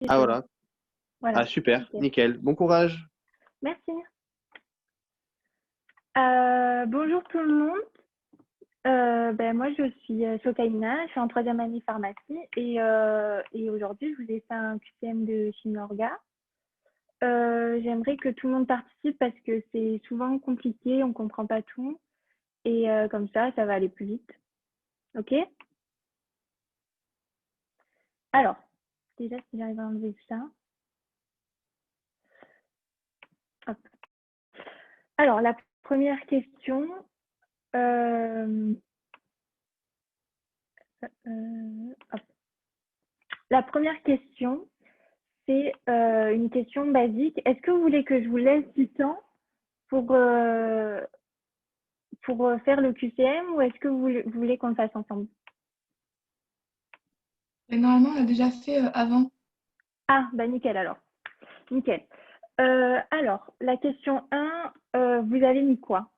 Et Ah c'est bon. voilà. Ah Voilà. super, Nickel. nickel. Bon courage. Merci. Bonjour tout le monde. Moi, je suis Sokaina, je suis en troisième année pharmacie et aujourd'hui, je vous ai fait un QCM de chimie orga. J'aimerais que tout le monde participe parce que c'est souvent compliqué, on ne comprend pas tout et comme ça va aller plus vite. Ok? Alors, déjà, si j'arrive à enlever ça. Hop. Alors, la première question. euh, Hop. La première question, c'est une question basique. Est-ce que vous voulez que je vous laisse du temps pour, euh, pour faire le QCM ou est-ce que vous voulez qu'on le fasse ensemble? Et normalement, on l'a déjà fait avant. Ah, bah nickel alors. Nickel. Alors, la question 1, vous avez mis quoi?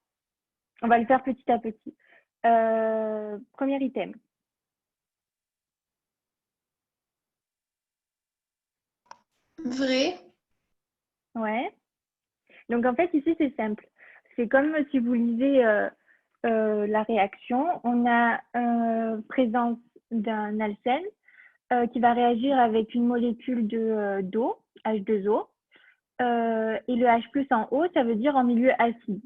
On va le faire petit à petit. Premier item. Vrai. Ouais. Donc en fait, ici, c'est simple. C'est comme si vous lisez la réaction. On a présence d'un alcène qui va réagir avec une molécule d'eau, H2O. Et le H plus en haut, ça veut dire en milieu acide.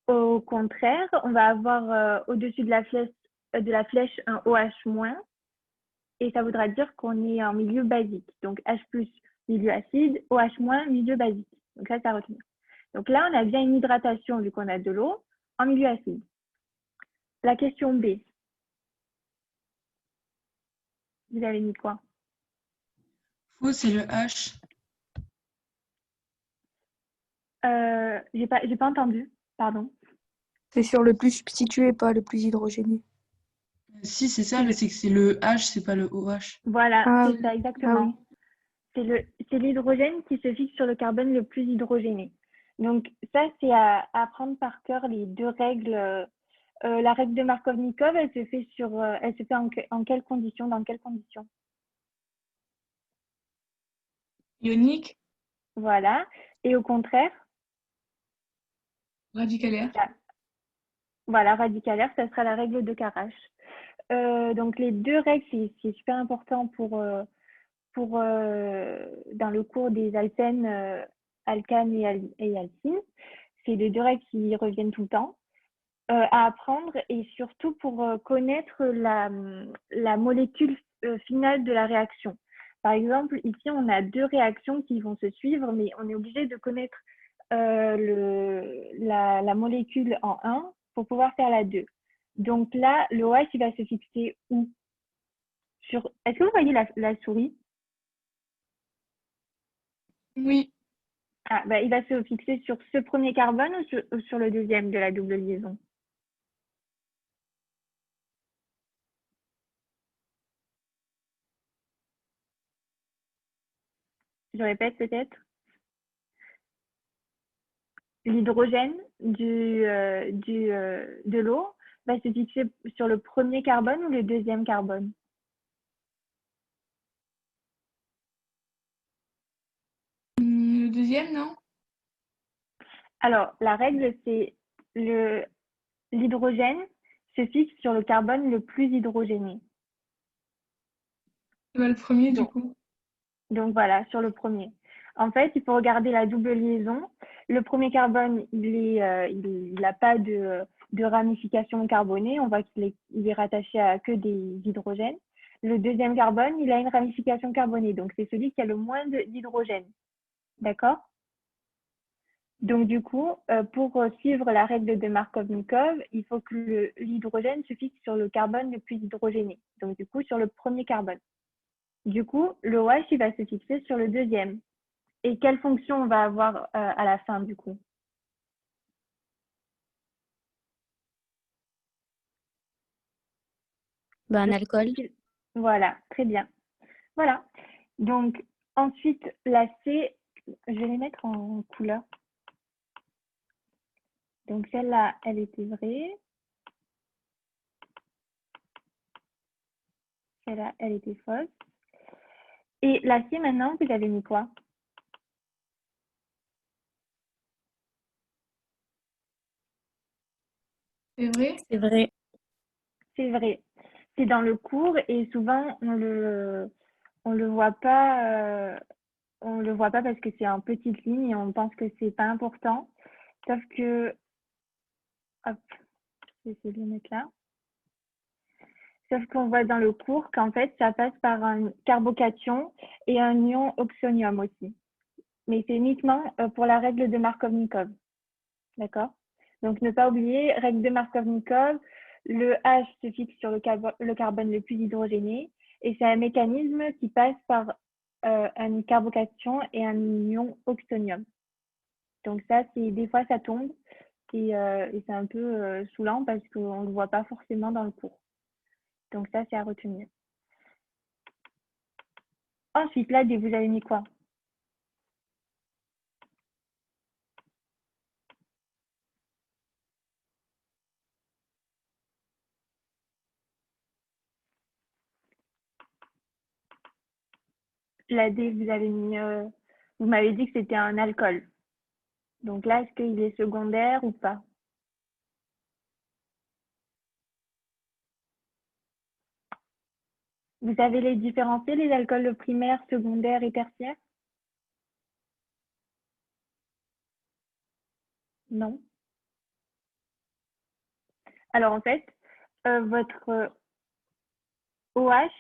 Au contraire, on va avoir au-dessus de la flèche un OH-, et ça voudra dire qu'on est en milieu basique. Donc H plus, milieu acide, OH-, milieu basique. Donc ça, c'est à retenir. Donc là, on a bien une hydratation, vu qu'on a de l'eau, en milieu acide. La question B. Vous avez mis quoi? Faux, c'est le H. J'ai pas entendu, pardon. C'est sur le plus substitué, pas le plus hydrogéné. Si, c'est ça, c'est que c'est le H, c'est pas le OH. Voilà, Ah c'est oui. ça, Ah exactement. oui. C'est l'hydrogène qui se fixe sur le carbone le plus hydrogéné. Donc ça, c'est à apprendre par cœur les deux règles. La règle de Markovnikov, elle se fait en quelles conditions, dans quelles conditions? Ionique, Voilà. Et au contraire, radicalaire. voilà, radicalaire, ça sera la règle de Karash. Donc les deux règles, c'est super important dans le cours des alcènes, alcanes et alcynes. C'est les deux règles qui reviennent tout le temps à apprendre et surtout pour connaître la molécule finale de la réaction. Par exemple, ici, on a deux réactions qui vont se suivre, mais on est obligé de connaître la molécule en 1 pour pouvoir faire la 2. Donc là, le OH, il va se fixer où? Est-ce que vous voyez la souris? Oui. Ah, bah, il va se fixer sur ce premier carbone ou sur le deuxième de la double liaison? Je répète peut-être. L'hydrogène de l'eau va se fixer sur le premier carbone ou le deuxième carbone? Le deuxième, non? Alors, la règle, c'est l'hydrogène se fixe sur le carbone le plus hydrogéné. Le premier, du Donc, coup. donc voilà, sur le premier. En fait, il faut regarder la double liaison. Le premier carbone, il n'a pas de ramification carbonée. On voit qu'il est rattaché à que des hydrogènes. Le deuxième carbone, il a une ramification carbonée. Donc, c'est celui qui a le moins d'hydrogène. D'accord? Donc, du coup, pour suivre la règle de Markovnikov, il faut que l'hydrogène se fixe sur le carbone le plus hydrogéné. Donc, du coup, sur le premier carbone. Du coup, le OH, il va se fixer sur le deuxième. Et quelle fonction on va avoir à la fin, du coup? Un alcool. Voilà, très bien. Voilà. Donc, ensuite, la C, je vais les mettre en couleur. Donc, celle-là, elle était vraie. Celle-là, elle était fausse. Et l'acier, maintenant, vous avez mis quoi? C'est vrai? C'est vrai. C'est vrai. C'est dans le cours et souvent, on le voit pas, on le voit pas parce que c'est en petite ligne et on pense que c'est pas important. Sauf que, hop, je vais essayer de le mettre là. Sauf qu'on voit dans le cours qu'en fait, ça passe par un carbocation et un ion oxonium aussi. Mais c'est uniquement pour la règle de Markovnikov. D'accord? Donc, ne pas oublier, règle de Markovnikov, le H se fixe sur le carbone le plus hydrogéné et c'est un mécanisme qui passe par une carbocation et un ion oxonium. Donc ça, des fois, ça tombe et c'est un peu saoulant parce qu'on ne le voit pas forcément dans le cours. Donc ça, c'est à retenir. Ensuite, là, vous avez mis quoi? La D, vous avez mis, vous m'avez dit que c'était un alcool. Donc là, est-ce qu'il est secondaire ou pas? Vous savez les différencier, les alcools primaires, secondaires et tertiaires? Non. Alors en fait, votre OH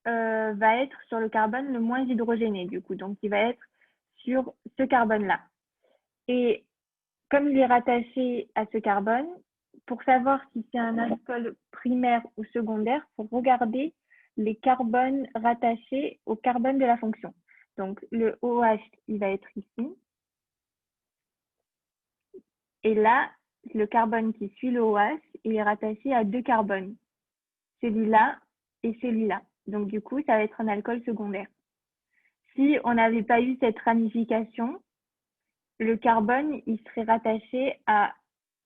va être sur le carbone le moins hydrogéné du coup. Donc il va être sur ce carbone-là. Et comme il est rattaché à ce carbone, pour savoir si c'est un alcool primaire ou secondaire, il faut regarder les carbones rattachés au carbone de la fonction. Donc le OH, il va être ici. Et là, le carbone qui suit le OH, il est rattaché à deux carbones, celui-là et celui-là. Donc du coup, ça va être un alcool secondaire. Si on n'avait pas eu cette ramification, le carbone, il serait rattaché à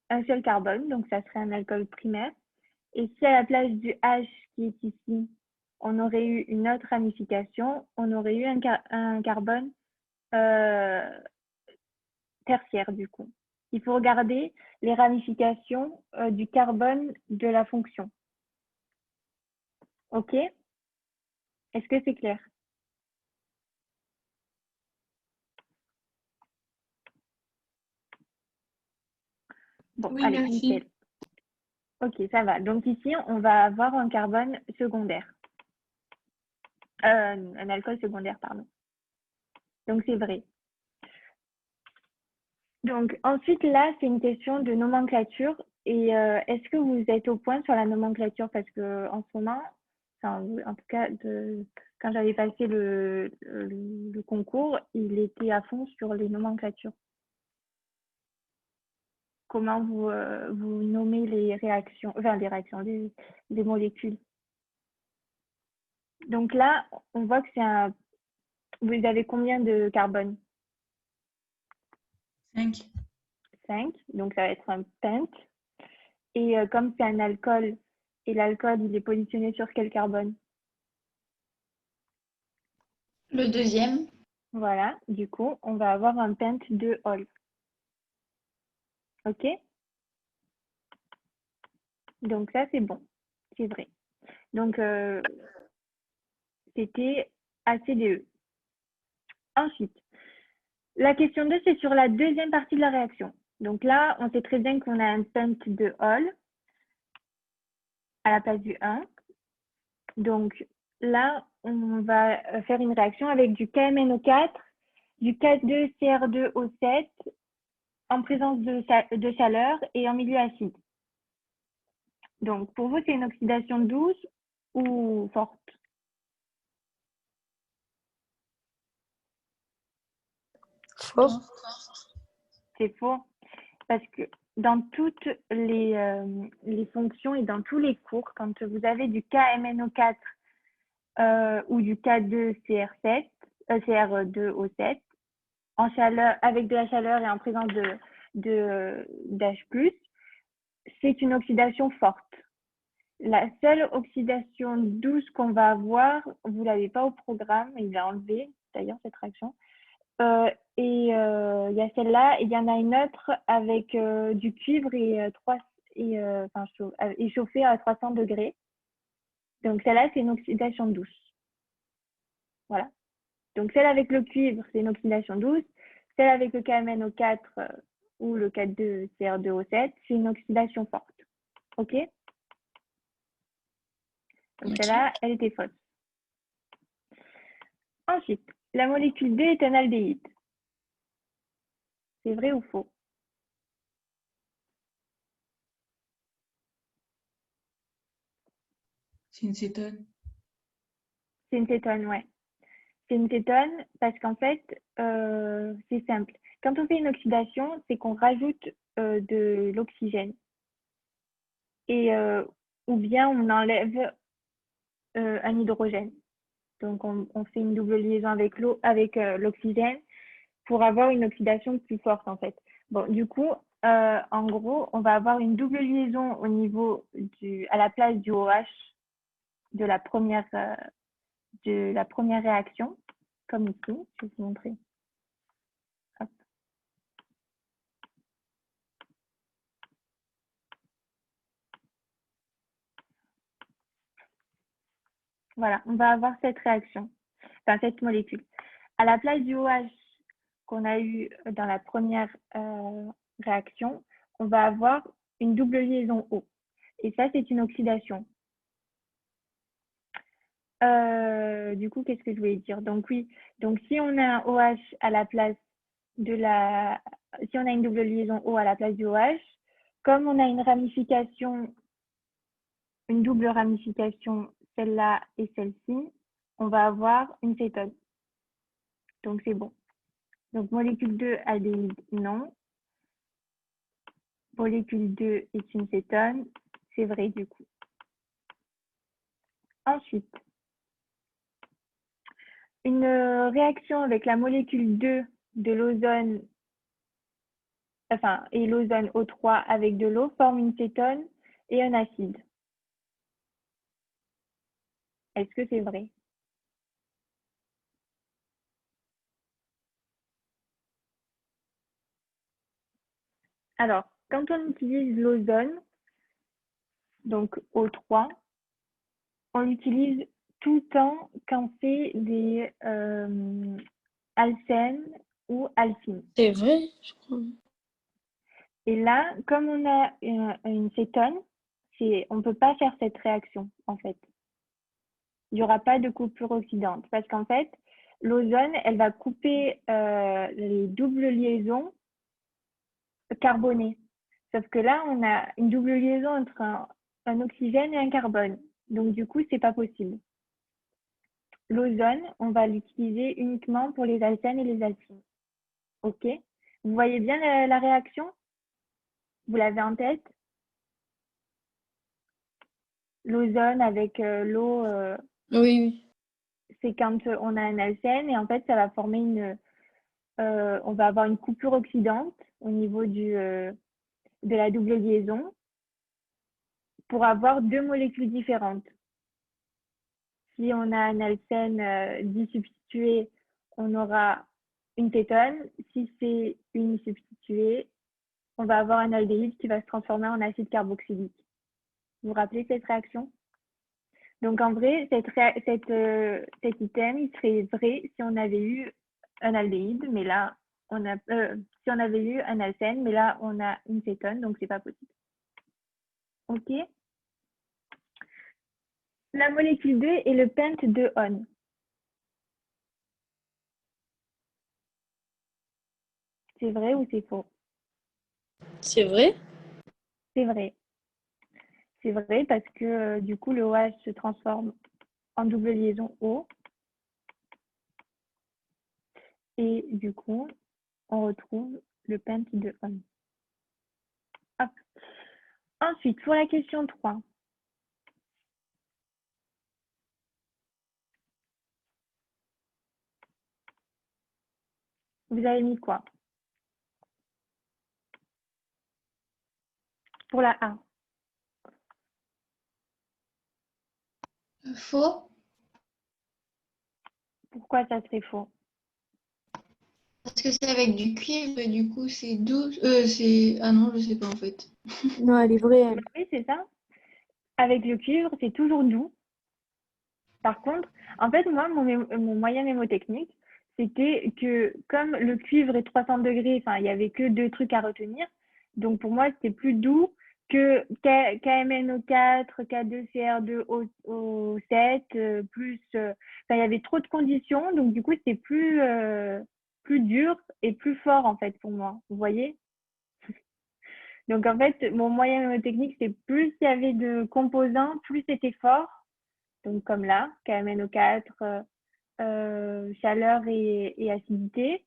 un seul carbone, donc ça serait un alcool primaire. Et si à la place du H qui est ici, on aurait eu une autre ramification, on aurait eu un carbone tertiaire du coup. Il faut regarder les ramifications du carbone de la fonction. OK? Est-ce que c'est clair? Bon, Oui, allez, merci. nickel. OK, ça va. Donc ici, on va avoir un carbone secondaire. Un alcool secondaire, pardon. Donc c'est vrai. Donc ensuite, là, c'est une question de nomenclature. Et est-ce que vous êtes au point sur la nomenclature? Parce que en ce moment, enfin, en tout cas, quand j'avais passé le concours, il était à fond sur les nomenclatures. Comment vous nommez les réactions, enfin les réactions, les molécules. Donc là, on voit que c'est un... Vous avez combien de carbone? 5. 5. Donc ça va être un pent. Et comme c'est un alcool, et l'alcool, il est positionné sur quel carbone? Le deuxième. Voilà, du coup, on va avoir un pent de ol. OK? Donc ça, c'est bon. C'est vrai. Donc, c'était ACDE. Ensuite, la question 2, c'est sur la deuxième partie de la réaction. Donc là, on sait très bien qu'on a un pent de ol à la place du 1. Donc là, on va faire une réaction avec du KMNO4, du K2CR2O7 en présence de chaleur et en milieu acide. Donc pour vous, c'est une oxydation douce ou forte? Fort. C'est faux. Parce que dans toutes les fonctions et dans tous les cours, quand vous avez du KMNO4 ou du K2CR7, CR2O7, en chaleur, avec de la chaleur et en présence d'H+, c'est une oxydation forte. La seule oxydation douce qu'on va avoir, vous ne l'avez pas au programme, il est enlevé d'ailleurs cette réaction. Il y a celle-là, et il y en a une autre avec du cuivre et chauffé à 300 degrés. Donc celle-là, c'est une oxydation douce. Voilà. Donc celle avec le cuivre, c'est une oxydation douce. Celle avec le KMnO4 ou le 4,2 CR2O7, c'est une oxydation forte. OK? Donc Ok. celle-là, elle était fausse. Ensuite, la molécule D est un aldéhyde. C'est vrai ou faux? C'est une cétone. C'est une cétone, ouais. C'est une cétone parce qu'en fait, c'est simple. Quand on fait une oxydation, c'est qu'on rajoute de l'oxygène. Ou bien on enlève un hydrogène. Donc, on fait une double liaison avec l'oxygène pour avoir une oxydation plus forte, en fait. Bon, du coup, en gros, on va avoir une double liaison au niveau à la place du OH de la première réaction, comme ici. Je vais vous montrer. Hop. Voilà, on va avoir cette réaction, enfin cette molécule. À la place du OH qu'on a eu dans la première réaction, on va avoir une double liaison O. Et ça, c'est une oxydation. Du coup, qu'est-ce que je voulais dire? Donc oui, donc si on a un OH à la place si on a une double liaison O à la place du OH, comme on a une double ramification, celle-là et celle-ci, on va avoir une cétone. Donc c'est bon. Donc molécule 2 aldéhyde, non. Molécule 2 est une cétone, c'est vrai du coup. Ensuite, une réaction avec la molécule 2 de l'ozone, et l'ozone O3 avec de l'eau forme une cétone et un acide. Est-ce que c'est vrai? Alors, quand on utilise l'ozone, donc O3, on l'utilise tout le temps quand c'est des alcènes ou alcynes. C'est vrai, je crois. Et là, comme on a une cétone, on ne peut pas faire cette réaction, en fait. Il n'y aura pas de coupure oxydante parce qu'en fait, l'ozone, elle va couper les doubles liaisons carbonées. Sauf que là, on a une double liaison entre un oxygène et un carbone. Donc, du coup, c'est pas possible. L'ozone, on va l'utiliser uniquement pour les alcènes et les alcynes. OK? Vous voyez bien la réaction? Vous l'avez en tête? L'ozone avec l'eau, Oui, c'est quand on a un alcène et en fait, ça va former on va avoir une coupure oxydante au niveau de la double liaison pour avoir deux molécules différentes. Si on a un alcène disubstitué, on aura une cétone. Si c'est unisubstitué, on va avoir un aldéhyde qui va se transformer en acide carboxylique. Vous vous rappelez cette réaction? Donc en vrai, cet item, il serait vrai si on avait eu un aldéhyde, mais là, si on avait eu un alcène, mais là, on a une cétone, donc c'est pas possible. OK? La molécule 2 est le pent 2-on. C'est vrai ou c'est faux? c'est vrai. C'est vrai. C'est vrai parce que du coup, le OH se transforme en double liaison O. Et du coup, on retrouve le pent 2-on. Hop. Ensuite, pour la question 3. Vous avez mis quoi? Pour la A. Faux. Pourquoi ça serait faux? Parce que c'est avec du cuivre et du coup c'est doux. Ah non, je sais pas en fait. Non, elle est vraie, elle. Oui, c'est ça. Avec le cuivre, c'est toujours doux. Par contre, en fait, moi, mon moyen mémotechnique, c'était que comme le cuivre est 300 degrés, enfin, il n'y avait que deux trucs à retenir. Donc, pour moi, c'était plus doux que KMNO4, K2CR2O7, plus. Enfin, il y avait trop de conditions. Donc, du coup, c'était plus dur et plus fort, en fait, pour moi. Vous voyez? Donc, en fait, mon moyen mémotechnique, c'est plus il y avait de composants, plus c'était fort. Donc, comme là, KMNO4, chaleur et acidité.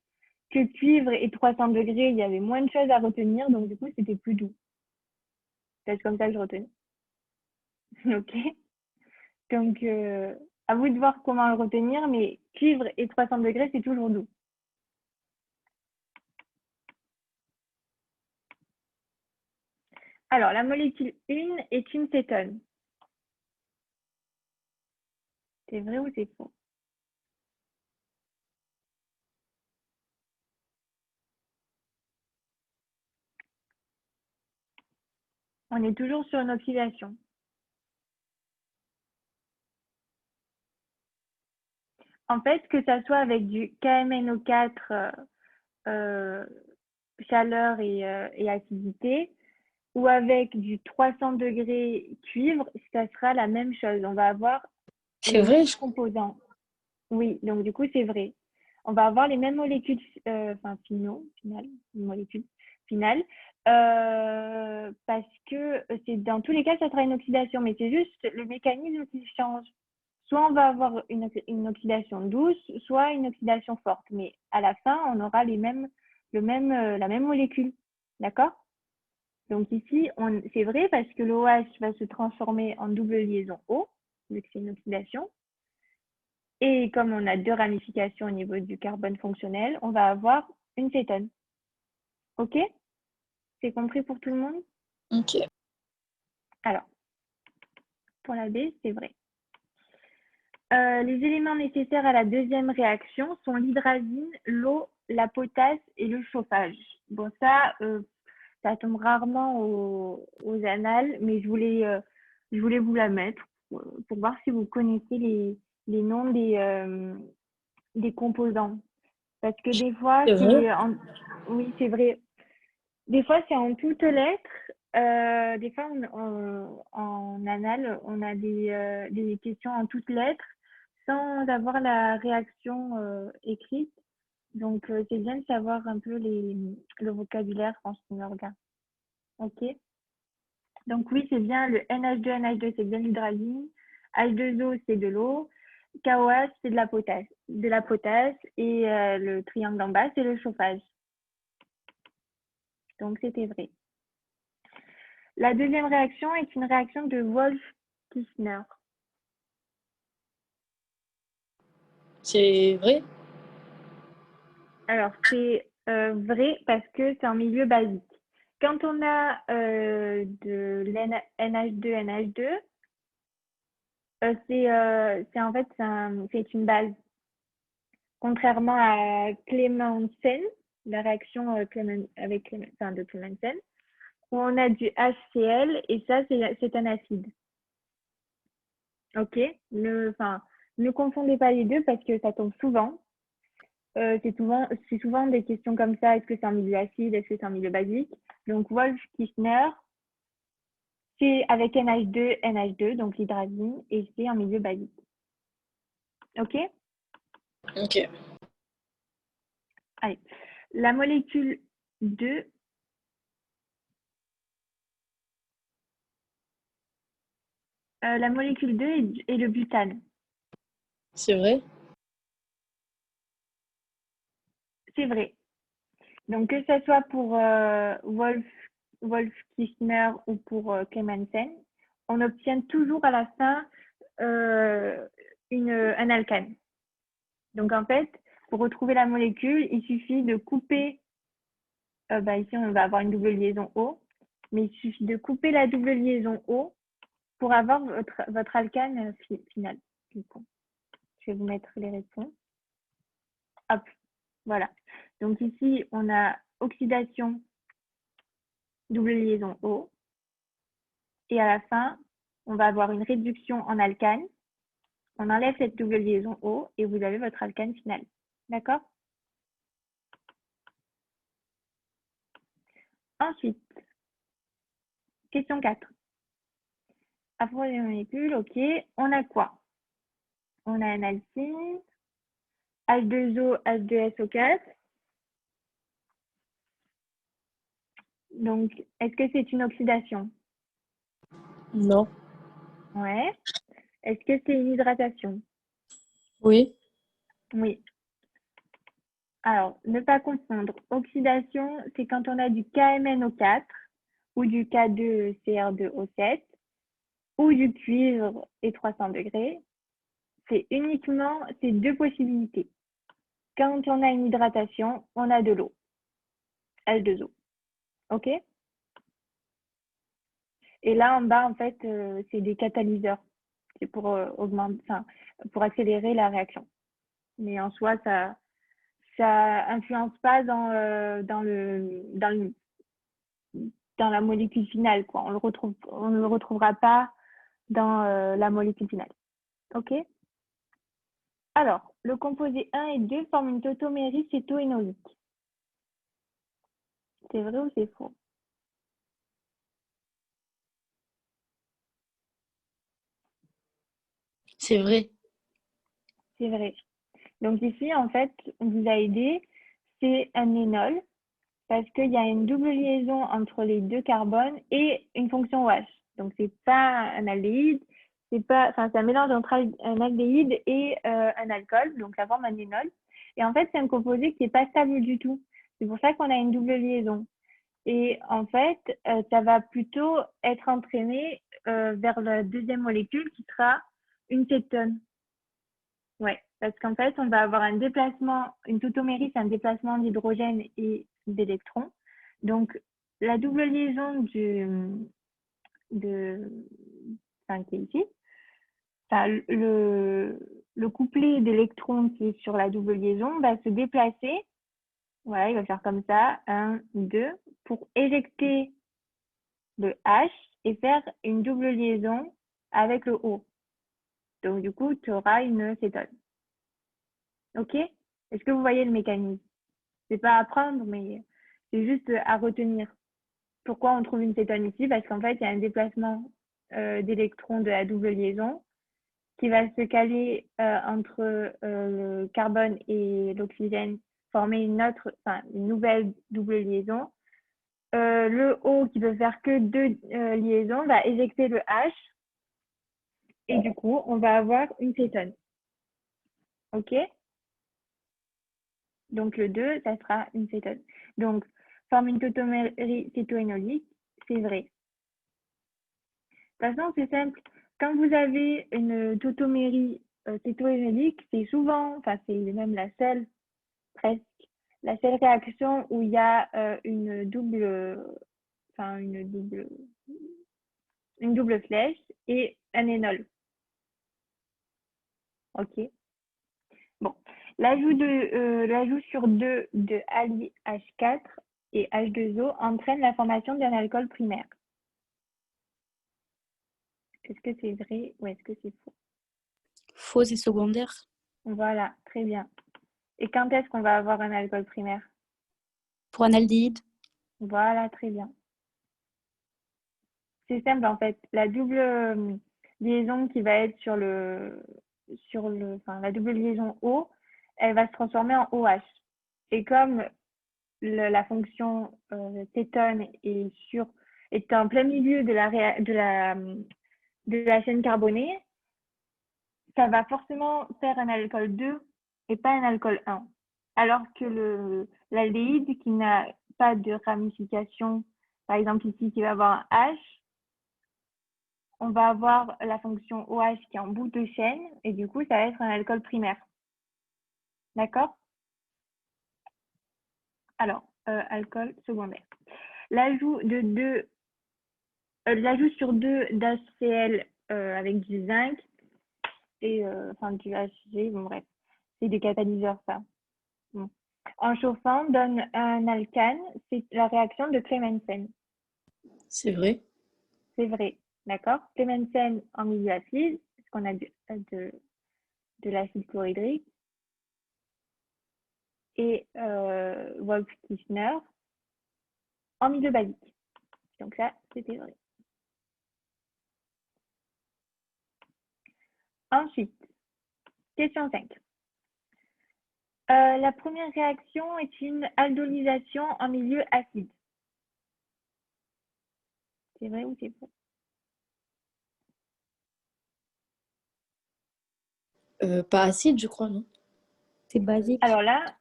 Que cuivre et 300 degrés, il y avait moins de choses à retenir, donc du coup, c'était plus doux. C'est comme ça que je retenais. Ok. Donc, à vous de voir comment le retenir, mais cuivre et 300 degrés, c'est toujours doux. Alors, la molécule 1 est une cétone. C'est vrai ou c'est faux? On est toujours sur une oxydation. En fait, que ça soit avec du KMNO4, chaleur et acidité, ou avec du 300 degrés cuivre, ça sera la même chose. On va avoir C'est les vrai? mêmes composants. Oui, donc du coup, c'est vrai. On va avoir les mêmes molécules, molécules finales, parce que c'est dans tous les cas, ça sera une oxydation, mais c'est juste le mécanisme qui change. Soit on va avoir une oxydation douce, soit une oxydation forte, mais à la fin, on aura la même molécule. D'accord? Donc ici, c'est vrai parce que l'OH va se transformer en double liaison O, vu que c'est une oxydation. Et comme on a deux ramifications au niveau du carbone fonctionnel, on va avoir une cétone. OK? C'est compris pour tout le monde? Ok. Alors, pour la B, c'est vrai. Les éléments nécessaires à la deuxième réaction sont l'hydrazine, l'eau, la potasse et le chauffage. Bon, ça tombe rarement aux annales, mais je voulais vous la mettre pour voir si vous connaissez les noms des composants. Parce que des fois, C'est vrai? oui, c'est vrai. Des fois, c'est en toutes lettres. Des fois, en annale, on a des questions en toutes lettres sans avoir la réaction écrite. Donc, c'est bien de savoir un peu le vocabulaire quand on regarde. OK? Donc oui, c'est bien le NH2, NH2, c'est bien l'hydraline. H2O, c'est de l'eau. KOH, c'est de la potasse. Et le triangle en bas, c'est le chauffage. Donc c'était vrai. La deuxième réaction est une réaction de Wolff-Kishner. C'est vrai? Alors c'est vrai parce que c'est en milieu basique. Quand on a de l'NH2, NH2, c'est en fait c'est une base. Contrairement à Clemensen, la réaction de Clemensen, où on a du HCl et ça, c'est un acide. OK? Ne confondez pas les deux parce que ça tombe souvent. C'est souvent des questions comme ça. Est-ce que c'est un milieu acide? Est-ce que c'est un milieu basique? Donc, Wolff-Kishner, c'est avec NH2, NH2, donc l'hydrazine, et c'est un milieu basique. OK? Ok. Allez. La molécule 2, la molécule 2 est le butane. C'est vrai? C'est vrai. Donc, que ce soit pour Wolff-Kishner ou pour Clemensen, on obtient toujours à la fin un alcane. Donc, en fait, pour retrouver la molécule, il suffit de couper, ici on va avoir une double liaison O, mais il suffit de couper la double liaison O pour avoir votre alcane final. Du coup. Je vais vous mettre les réponses. Hop, voilà. Donc ici, on a oxydation, double liaison O. Et à la fin, on va avoir une réduction en alcane. On enlève cette double liaison O et vous avez votre alcane finale. D'accord? Ensuite, question 4. Après les molécules, ok. On a quoi? On a un alkyle, H2O, H2SO4. Donc, est-ce que c'est une oxydation? Non. Ouais. Est-ce que c'est une hydratation? Oui. Oui. Alors, ne pas confondre. Oxydation, c'est quand on a du KMNO4 ou du K2CR2O7 ou du cuivre et 300 degrés. C'est uniquement ces deux possibilités. Quand on a une hydratation, on a de l'eau, H2O. OK? Et là, en bas, en fait, c'est des catalyseurs. C'est pour augmenter, enfin, pour accélérer la réaction. Mais en soi, ça influence pas dans la molécule finale, quoi. On ne le retrouvera pas dans la molécule finale. OK? Alors, le composé 1 et 2 forment une tautomérie cétoénolique. C'est vrai ou c'est faux? C'est vrai. C'est vrai. Donc ici, en fait, on vous a aidé, c'est un énol parce qu'il y a une double liaison entre les deux carbones et une fonction OH. Donc c'est pas un aldéhyde, c'est un mélange entre un aldéhyde et un alcool, donc ça forme un énol. Et en fait, c'est un composé qui n'est pas stable du tout. C'est pour ça qu'on a une double liaison. Et en fait, ça va plutôt être entraîné vers la deuxième molécule qui sera une cétone. Ouais, parce qu'en fait, on va avoir un déplacement, une tautomérie, c'est un déplacement d'hydrogène et d'électrons. Donc, la double liaison qui est ici, le couplet d'électrons qui est sur la double liaison va se déplacer. Voilà, il va faire comme ça, 1, 2, pour éjecter le H et faire une double liaison avec le O. Donc, du coup, tu auras une cétone. OK? Est-ce que vous voyez le mécanisme? C'est pas à apprendre, mais c'est juste à retenir. Pourquoi on trouve une cétone ici? Parce qu'en fait, il y a un déplacement d'électrons de la double liaison qui va se caler entre le carbone et l'oxygène, former une nouvelle double liaison. Le O qui peut faire que deux liaisons va éjecter le H et du coup, on va avoir une cétone. OK? Donc le 2, ça sera une cétone. Donc, forme une tautomérie cétoénolique, c'est vrai. De toute façon, c'est simple. Quand vous avez une tautomérie cétoénolique, c'est souvent, enfin c'est même la seule, presque, la seule réaction où il y a une double flèche et un énol. OK. Bon. L'ajout sur 2 de AliH4 et H2O entraîne la formation d'un alcool primaire. Est-ce que c'est vrai ou est-ce que c'est faux? Faux et secondaire. Voilà, très bien. Et quand est-ce qu'on va avoir un alcool primaire? Pour un aldéhyde. Voilà, très bien. C'est simple en fait. La double liaison qui va être la double liaison O, elle va se transformer en OH. Et comme la fonction cétone est en plein milieu de la chaîne carbonée, ça va forcément faire un alcool 2 et pas un alcool 1. Alors que l'aldéhyde qui n'a pas de ramification, par exemple ici qui va avoir un H, on va avoir la fonction OH qui est en bout de chaîne et du coup ça va être un alcool primaire. D'accord? Alors, alcool secondaire. L'ajout sur 2 d'HCl avec du zinc et enfin du Hg, bon bref, c'est des catalyseurs ça. Bon. En chauffant, donne un alcane, c'est la réaction de Clemmensen. C'est vrai. C'est vrai, d'accord? Clemmensen en milieu acide, parce qu'on a de l'acide chlorhydrique, et Wolff-Kishner en milieu basique. Donc ça, c'était vrai. Ensuite, question 5. La première réaction est une aldolisation en milieu acide. C'est vrai ou c'est faux? Pas acide, je crois, non? C'est basique. Alors là,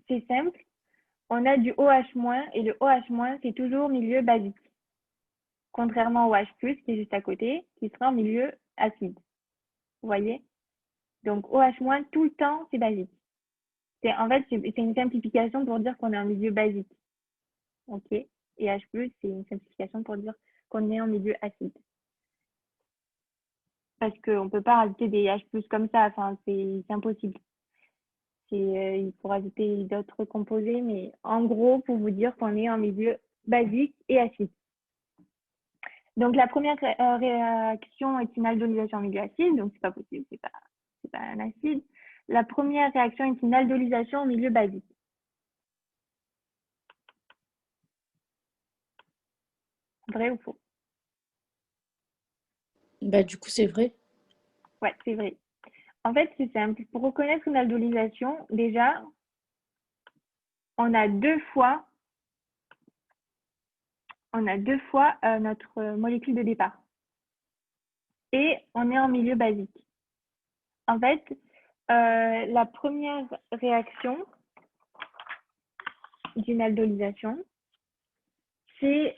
c'est simple. On a du OH- et le OH- c'est toujours milieu basique. Contrairement au H+, qui est juste à côté, qui sera en milieu acide. Vous voyez? Donc OH- tout le temps, c'est basique. En fait, c'est une simplification pour dire qu'on est en milieu basique. OK? Et H+, c'est une simplification pour dire qu'on est en milieu acide. Parce qu'on ne peut pas rajouter des H+ comme ça, enfin, c'est impossible. Il faut rajouter d'autres composés, mais en gros, pour vous dire qu'on est en milieu basique et acide. Donc, la première réaction est une aldolisation en milieu acide, donc c'est pas possible, c'est pas un acide. La première réaction est une aldolisation en milieu basique. Vrai ou faux? Bah, du coup, c'est vrai. Ouais, c'est vrai. En fait, c'est simple. Pour reconnaître une aldolisation, déjà, on a deux fois notre molécule de départ. Et on est en milieu basique. En fait, la première réaction d'une aldolisation, c'est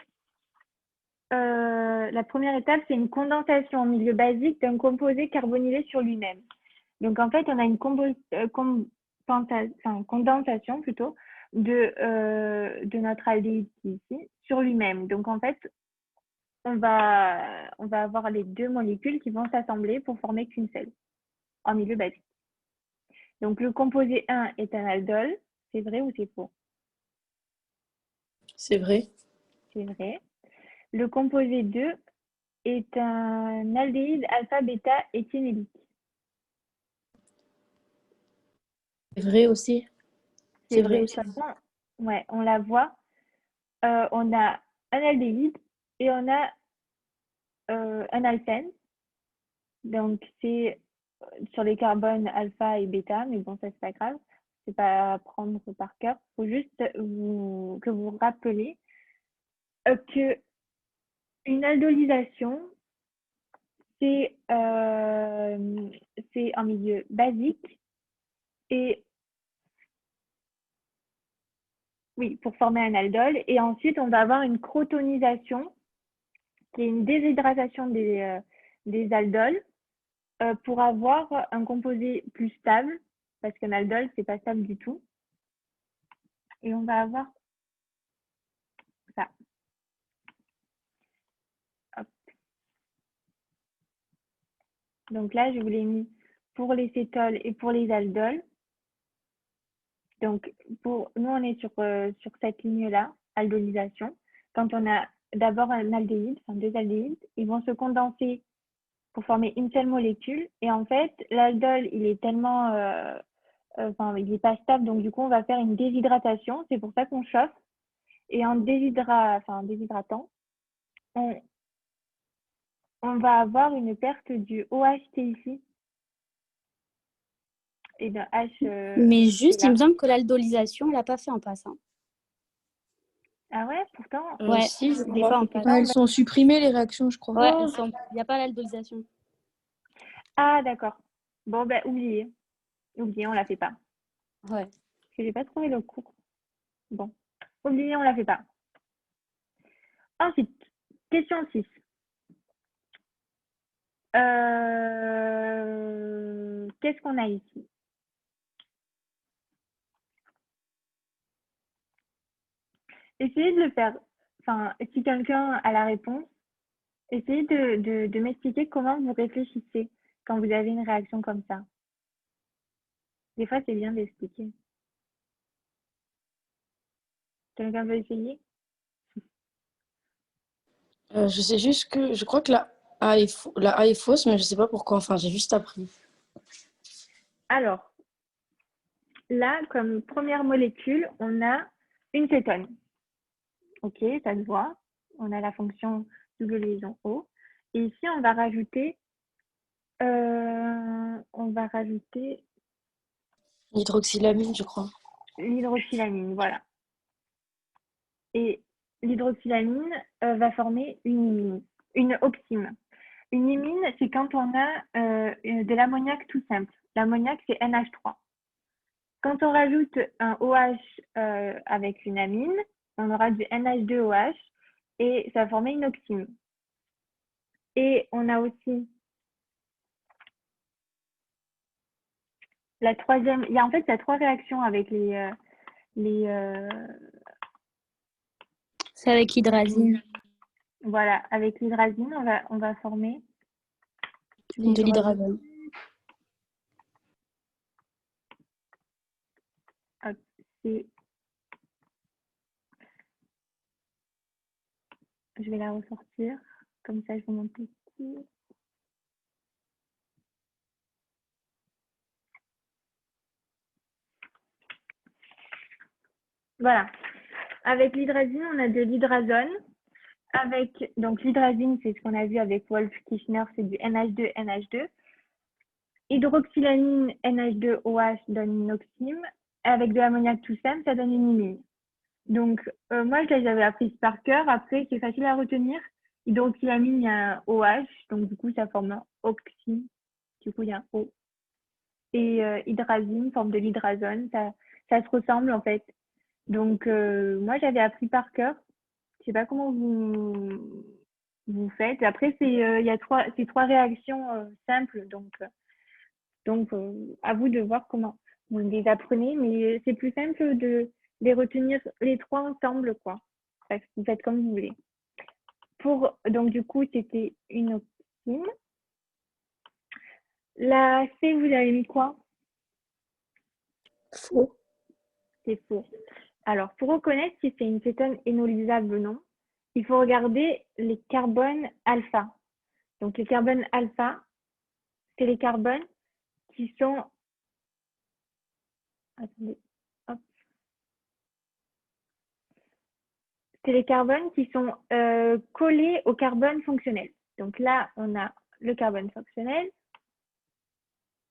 la première étape, c'est une condensation en milieu basique d'un composé carbonylé sur lui-même. Donc en fait, on a une condensation plutôt de notre aldéhyde ici sur lui-même. Donc en fait, on va avoir les deux molécules qui vont s'assembler pour former qu'une seule en milieu basique. Donc le composé 1 est un aldol, c'est vrai ou c'est faux? C'est vrai. C'est vrai. Le composé 2 est un aldéhyde alpha-bêta éthynylique. C'est vrai aussi. C'est vrai De aussi. toute façon, ouais, on la voit. On a un aldéhyde et on a un alcène. Donc c'est sur les carbones alpha et bêta, mais bon, ça c'est pas grave. C'est pas à prendre par cœur. Il faut juste que vous vous rappelez que une aldolisation, c'est en milieu basique et oui, pour former un aldol. Et ensuite, on va avoir une crotonisation, qui est une déshydratation des aldols pour avoir un composé plus stable, parce qu'un aldol, c'est pas stable du tout. Et on va avoir ça. Hop. Donc là, je vous l'ai mis pour les cétols et pour les aldols. Donc, nous, on est sur cette ligne-là, aldolisation. Quand on a d'abord un aldéhyde, enfin deux aldéhydes, ils vont se condenser pour former une seule molécule. Et en fait, l'aldol, il est tellement, il n'est pas stable, donc du coup, on va faire une déshydratation. C'est pour ça qu'on chauffe. Et en déshydratant, on va avoir une perte du OHT ici et d'un H. Mais juste, là. il me semble que l'aldolisation, on l'a pas fait en passant. Ah ouais, pourtant. Ouais, Si, je je l'ai crois. pas en passant. Elles sont supprimées, les réactions, je crois. Ouais, il n'y a pas l'aldolisation. Ah d'accord. Bon ben oubliez, on la fait pas. Ouais. Parce que j'ai pas trouvé le cours. Bon, oubliez, on la fait pas. Ensuite, question 6. Qu'est-ce qu'on a ici? Essayez de le faire. Enfin, si quelqu'un a la réponse, Essayez de m'expliquer comment vous réfléchissez quand vous avez une réaction comme ça. Des fois, c'est bien d'expliquer. Quelqu'un veut essayer? Je sais juste que je crois que la A est fausse, mais je sais pas pourquoi. Enfin, j'ai juste appris. Alors, là, comme première molécule, on a une cétone. Ok, ça se voit. On a la fonction double liaison O. Et ici, on va rajouter L'hydroxylamine, je crois. l'hydroxylamine, voilà. Et l'hydroxylamine va former une oxyme. Une imine, c'est quand on a de l'ammoniac tout simple. L'ammoniac, c'est NH3. Quand on rajoute un OH avec une amine, on aura du NH2OH et ça va former une oxyme. Et on a aussi la troisième. Il y a en fait, il y a 3 réactions avec C'est avec l'hydrazine. voilà, avec l'hydrazine, on va former De l'hydrazine. Hop, je vais la ressortir, comme ça je vous montre ici. Voilà. Avec l'hydrazine, on a de l'hydrazone. Donc l'hydrazine, c'est ce qu'on a vu avec Wolff-Kishner, c'est du NH2, NH2. Hydroxylamine, NH2OH donne une oxyme. Avec de l'ammoniac tout simple, ça donne une imine. Donc, moi, je les avais apprises par cœur. Après, c'est facile à retenir. Hydroxylamine, il y a un OH, donc du coup, ça forme un oxy. Du coup, il y a un O. Et hydrazine, forme de l'hydrazone, ça se ressemble en fait. Donc, moi, j'avais appris par cœur. Je sais pas comment vous faites. Après, il y a 3 réactions simples, donc à vous de voir comment vous les apprenez, mais c'est plus simple de les retenir les 3 ensemble, quoi. Bref, vous faites comme vous voulez. Donc du coup, c'était une oxyme. La C, vous avez mis quoi? Faux. C'est faux. Alors, pour reconnaître si c'est une cétone énolysable ou non, il faut regarder les carbones alpha. Donc, les carbones alpha, c'est les carbones qui sont... Attendez. Hop. C'est les carbones qui sont collés au carbone fonctionnel. Donc là, on a le carbone fonctionnel,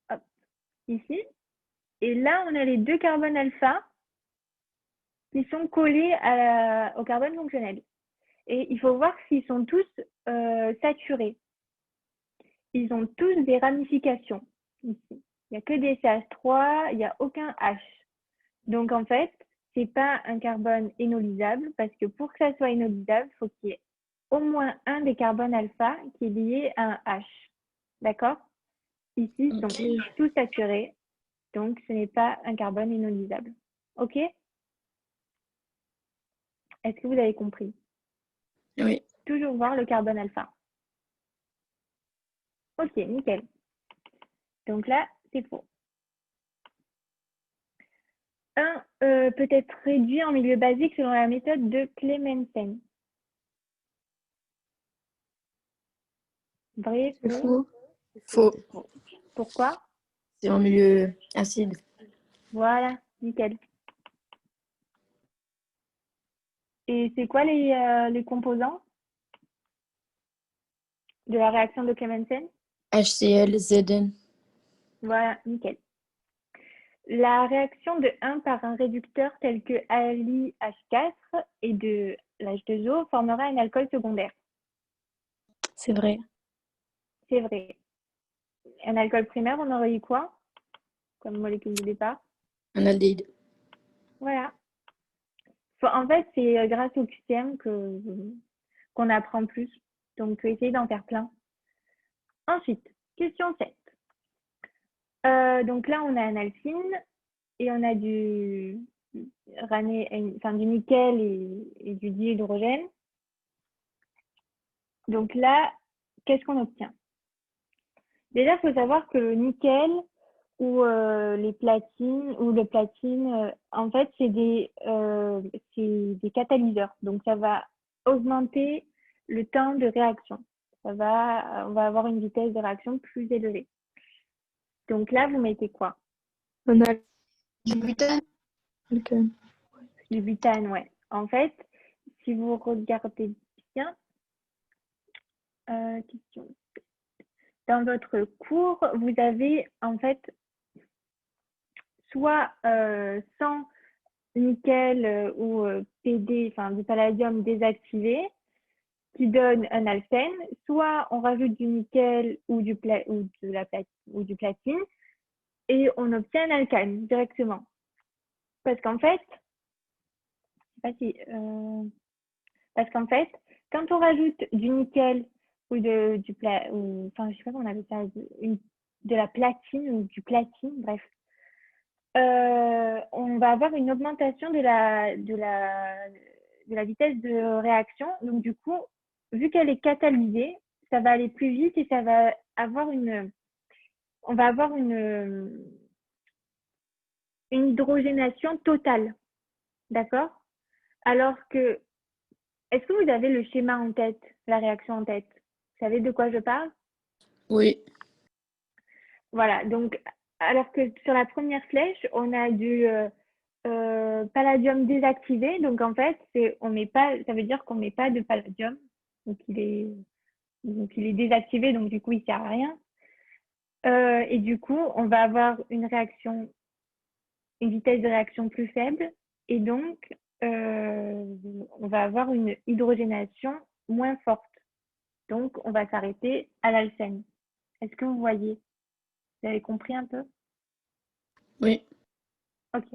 hop, ici. Et là, on a les 2 carbones alpha qui sont collés au carbone fonctionnel. Et il faut voir s'ils sont tous saturés. Ils ont tous des ramifications ici. Il n'y a que des CH3, il n'y a aucun H. Donc en fait, ce n'est pas un carbone énolysable parce que pour que ça soit énolysable, il faut qu'il y ait au moins un des carbones alpha qui est lié à un H. D'accord? Ici, ils sont tous saturés, donc ce n'est pas un carbone énolysable. OK? Est-ce que vous avez compris? Oui. Toujours voir le carbone alpha. Ok, nickel. Donc là, c'est faux. 1 peut être réduit en milieu basique selon la méthode de Clemmensen. Vrai, faux? Faux. Pourquoi? C'est en milieu acide. Voilà, nickel. Et c'est quoi les composants de la réaction de Clemmensen? HCl, Zn. Voilà, nickel. La réaction de 1 par un réducteur tel que AlI-H4 et de l'H2O formera un alcool secondaire. C'est vrai. C'est vrai. Un alcool primaire, on aurait eu quoi comme molécule de départ? Un aldéhyde. Voilà. En fait, c'est grâce au QCM qu'on apprend plus. Donc, essayez d'en faire plein. Ensuite, question 7. Donc là, on a un alcyne et on a du nickel et du dihydrogène. Donc là, qu'est-ce qu'on obtient? Déjà, il faut savoir que le nickel ou les platines ou le platine, en fait, c'est des catalyseurs. Donc, ça va augmenter le temps de réaction. On va avoir une vitesse de réaction plus élevée. Donc là, vous mettez quoi? Un Du butane. alcool. Du butane, ouais. En fait, si vous regardez bien, question. Dans votre cours, vous avez en fait soit 100 nickel ou PD, enfin du palladium désactivé, qui donne un alcène, soit on rajoute du nickel ou du platine et on obtient un alcane directement. Parce qu'en fait, parce qu'en fait, quand on rajoute du nickel ou enfin je sais pas comment on appelle ça, de la platine ou du platine, bref, on va avoir une augmentation de la vitesse de réaction. Donc, du coup, vu qu'elle est catalysée, ça va aller plus vite et ça va avoir on va avoir une hydrogénation totale. D'accord? Alors que, est-ce que vous avez le schéma en tête, la réaction en tête? Vous savez de quoi je parle? Oui. Voilà. Donc, alors que sur la première flèche, on a du palladium désactivé. Donc, en fait, ça veut dire qu'on met pas de palladium. Donc, il est désactivé. Donc, du coup, il sert à rien. Et du coup, on va avoir une vitesse de réaction plus faible. Et donc, on va avoir une hydrogénation moins forte. Donc, on va s'arrêter à l'alcène. Est-ce que vous voyez? Vous avez compris un peu? Oui. Ok.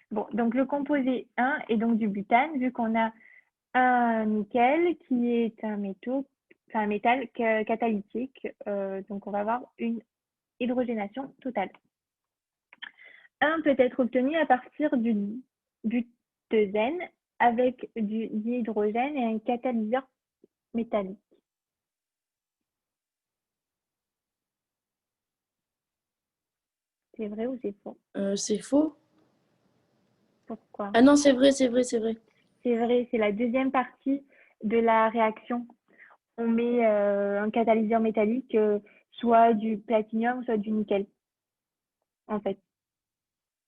Bon, donc le composé 1 est donc du butane, vu qu'on a un nickel qui est un métal catalytique. Donc, on va avoir une hydrogénation totale. 1 peut être obtenu à partir du butésène avec du dihydrogène et un catalyseur métallique. C'est vrai ou c'est faux? C'est faux. Pourquoi? Ah non, c'est vrai, c'est vrai, c'est vrai. C'est vrai, c'est la deuxième partie de la réaction. On met un catalyseur métallique, soit du platinium, soit du nickel, en fait,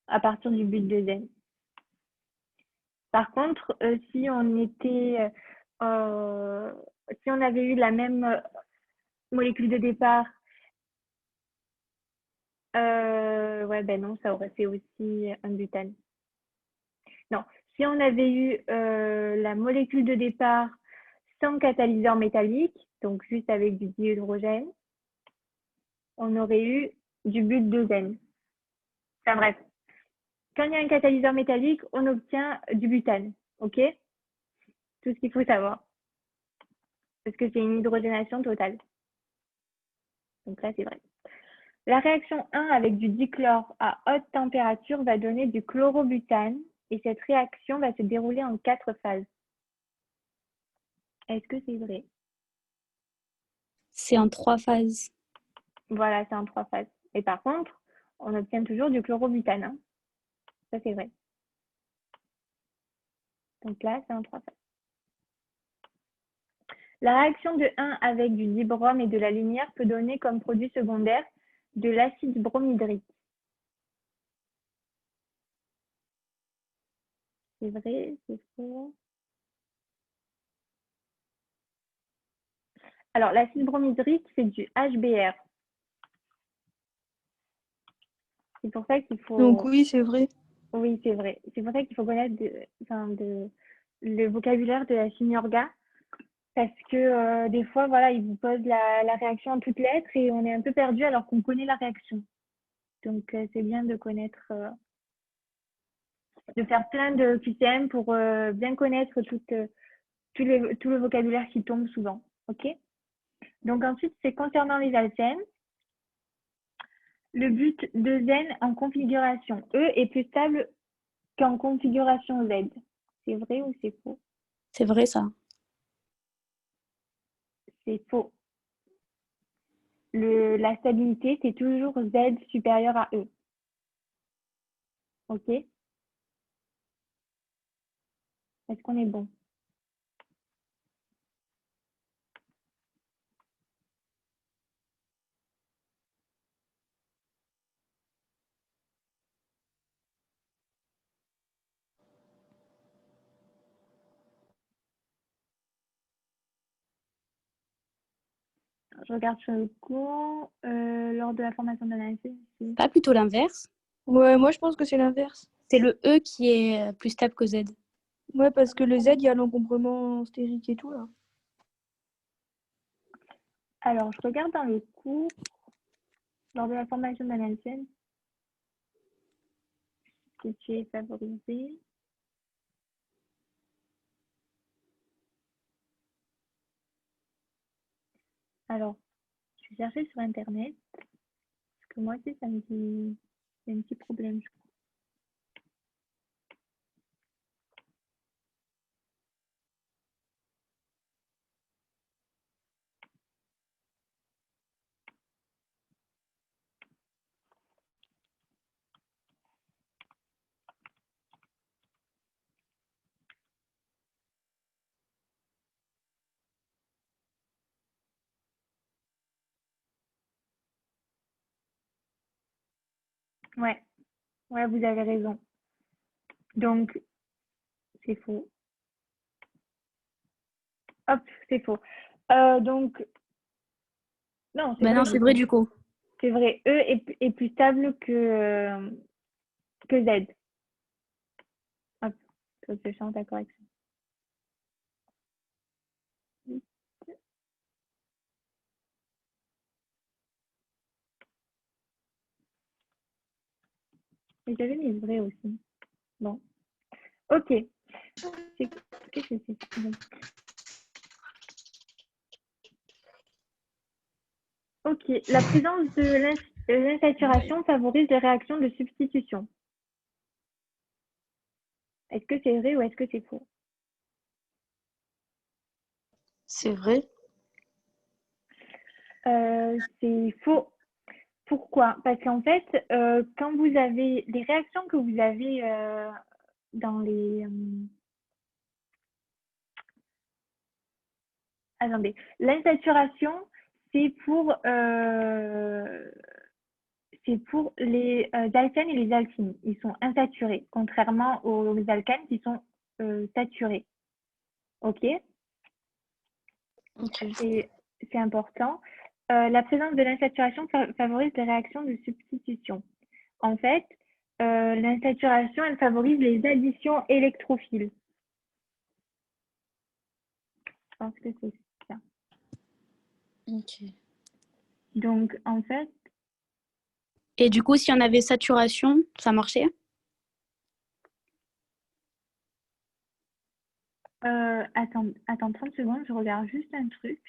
à partir du butésène. Par contre, si on avait eu la même molécule de départ, ouais, ben non, ça aurait fait aussi un butane. Non, si on avait eu la molécule de départ sans catalyseur métallique, donc juste avec du dihydrogène, on aurait eu du butésène. Enfin bref, quand il y a un catalyseur métallique, on obtient du butane, ok? Tout ce qu'il faut savoir. Parce que c'est une hydrogénation totale. Donc là, c'est vrai. La réaction 1 avec du dichlore à haute température va donner du chlorobutane et cette réaction va se dérouler en 4 phases. Est-ce que c'est vrai? C'est en 3 phases. Voilà, c'est en 3 phases. Et par contre, on obtient toujours du chlorobutane. Hein. Ça, c'est vrai. Donc là, c'est en 3 phases. La réaction de 1 avec du dibrome et de la lumière peut donner comme produit secondaire de l'acide bromhydrique. C'est vrai, c'est faux. Alors, l'acide bromhydrique, c'est du HBr. C'est pour ça qu'il faut... Donc oui, c'est vrai. Oui, c'est vrai. C'est pour ça qu'il faut connaître le vocabulaire de la chimie orga. Parce que des fois, voilà, ils vous posent la réaction en toutes lettres et on est un peu perdu alors qu'on connaît la réaction. Donc, c'est bien de connaître, de faire plein de QCM pour bien connaître tout le vocabulaire qui tombe souvent. OK? Donc, ensuite, c'est concernant les alcènes. Le butésène en configuration E est plus stable qu'en configuration Z. C'est vrai ou c'est faux? C'est vrai ça. c'est faux. La stabilité, c'est toujours Z supérieur à E. OK? Est-ce qu'on est bon? Je regarde sur le cours. Lors de la formation d'analyse. Pas plutôt l'inverse. Ouais, moi je pense que c'est l'inverse. C'est le E qui est plus stable que Z. Ouais, parce que le Z, il y a l'encombrement stérique et tout là. Alors, je regarde dans le cours. Lors de la formation d'analyse, que tu es favorisé. Alors, je vais chercher sur Internet. Parce que moi aussi, ça me dit. Il y a un petit problème, je crois. Ouais, ouais, vous avez raison. Donc, c'est faux. Hop, c'est faux. Donc, non, c'est Ben vrai non, du c'est vrai coup. du coup. C'est vrai, E est plus stable que Z. Hop, je change la correction. Et j'avais mis vrai aussi. Bon. Ok. Qu'est-ce que c'est? Bon. Ok. La présence de l'insaturation favorise les réactions de substitution. Est-ce que c'est vrai ou est-ce que c'est faux? C'est vrai. C'est faux. Pourquoi? Parce qu'en fait, quand vous avez les réactions que vous avez dans les... attendez, l'insaturation, c'est pour les alcanes et les alkynes. Ils sont insaturés, contrairement aux alcanes qui sont saturés. OK? Ok. Et c'est important. La présence de l'insaturation favorise les réactions de substitution. En fait, l'insaturation, elle favorise les additions électrophiles. Je pense que c'est ça. Ok. Donc, en fait, Et du coup, si on avait saturation, ça marchait? attends 30 secondes, je regarde juste un truc.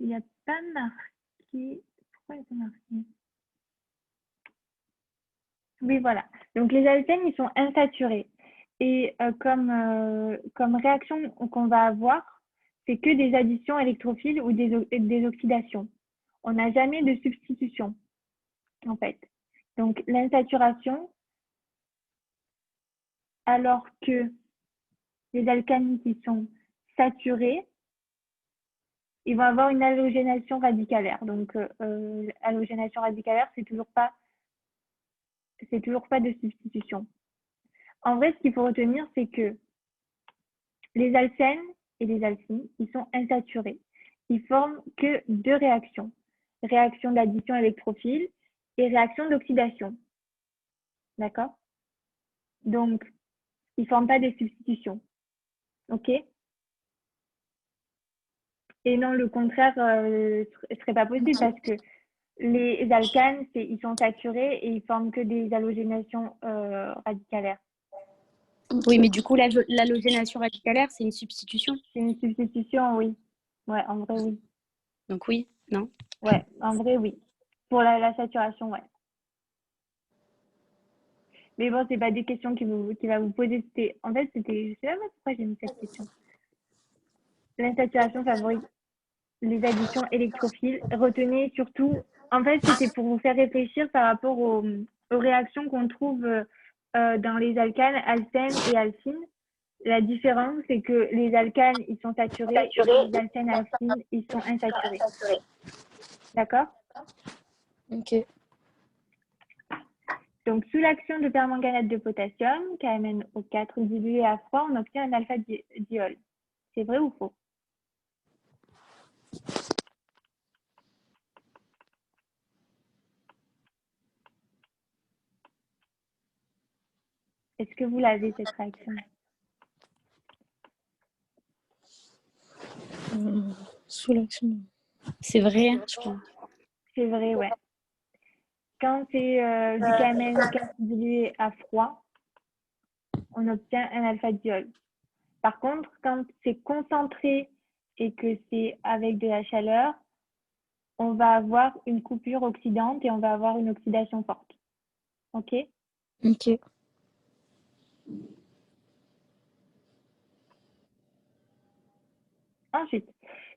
Il n'y a pas marqué. Pourquoi il n'y a pas marqué? Oui, voilà. Donc, les alcènes, ils sont insaturés. Et comme réaction qu'on va avoir, c'est que des additions électrophiles ou des oxydations. On n'a jamais de substitution, en fait. Donc, l'insaturation, alors que les alcanes qui sont saturés, ils vont avoir une halogénation radicalaire. Donc, halogénation radicalaire, c'est toujours pas de substitution. En vrai, ce qu'il faut retenir, c'est que les alcènes et les alkynes, ils sont insaturés. Ils forment que deux réactions. Réaction d'addition électrophile et réaction d'oxydation. D'accord? Donc, ils ne forment pas des substitutions. OK? Et non, le contraire ne serait pas possible parce que les alcanes, ils sont saturés et ils forment que des halogénations radicalaires. Oui, mais du coup, l'halogénation radicalaire, c'est une substitution. C'est une substitution, oui. Ouais, en vrai, oui. Donc oui, non? Ouais, en vrai, oui. Pour la saturation, ouais. Mais bon, c'est pas des questions qui va vous poser. En fait, je sais même pas pourquoi j'ai mis cette question. La saturation favorise les additions électrophiles. Retenez surtout, en fait, c'était pour vous faire réfléchir par rapport aux réactions qu'on trouve dans les alcanes, alcènes et alcynes. La différence, c'est que les alcanes, ils sont saturés et les alcènes et alcynes, ils sont insaturés. D'accord? Ok. Donc, sous l'action de permanganate de potassium, KMnO4 dilué à froid, on obtient un alpha-diol. C'est vrai ou faux? Est-ce que vous l'avez, cette réaction? Sous l'action. C'est vrai, hein, je pense. C'est vrai, ouais. Quand c'est du KMnO4 dilué à froid, on obtient un alpha-diol. Par contre, quand c'est concentré et que c'est avec de la chaleur, on va avoir une coupure oxydante et on va avoir une oxydation forte. OK? Ok. Ensuite,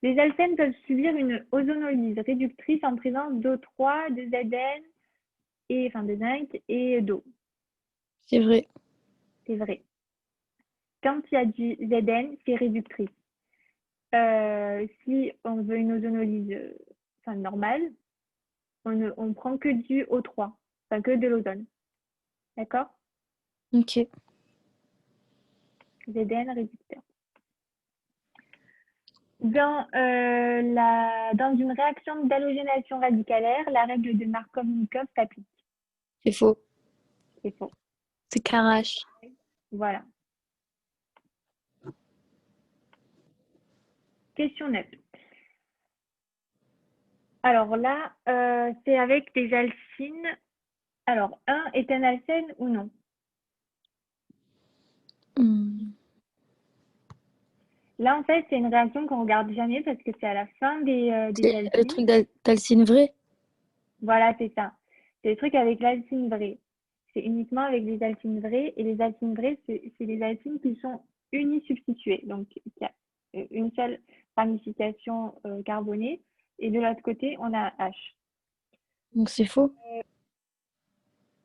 les alcènes peuvent subir une ozonolyse réductrice en présence d'O3, de Zn, de zinc et d'eau. C'est vrai. C'est vrai. Quand il y a du Zn, c'est réductrice. Si on veut une ozonolyse normale, on prend que du O3, que de l'ozone. D'accord? Ok. Zn réducteur. Dans une réaction d'halogénation radicalaire, la règle de Markov-Nikov s'applique. C'est faux. C'est faux. C'est Karash. Voilà. Question 9. Alors là, c'est avec des alcynes. Alors, 1 est un alcène ou non? Là, en fait, c'est une réaction qu'on ne regarde jamais parce que c'est à la fin des C'est le alcynes. truc d'alcyne vrai. Voilà, c'est ça. C'est le truc avec l'alcyne vraie. C'est uniquement avec les alcynes vraies. Et les alcynes vraies, c'est les alcynes qui sont unisubstituées. Donc, il y a une seule ramification carbonée. Et de l'autre côté, on a H. Donc c'est faux.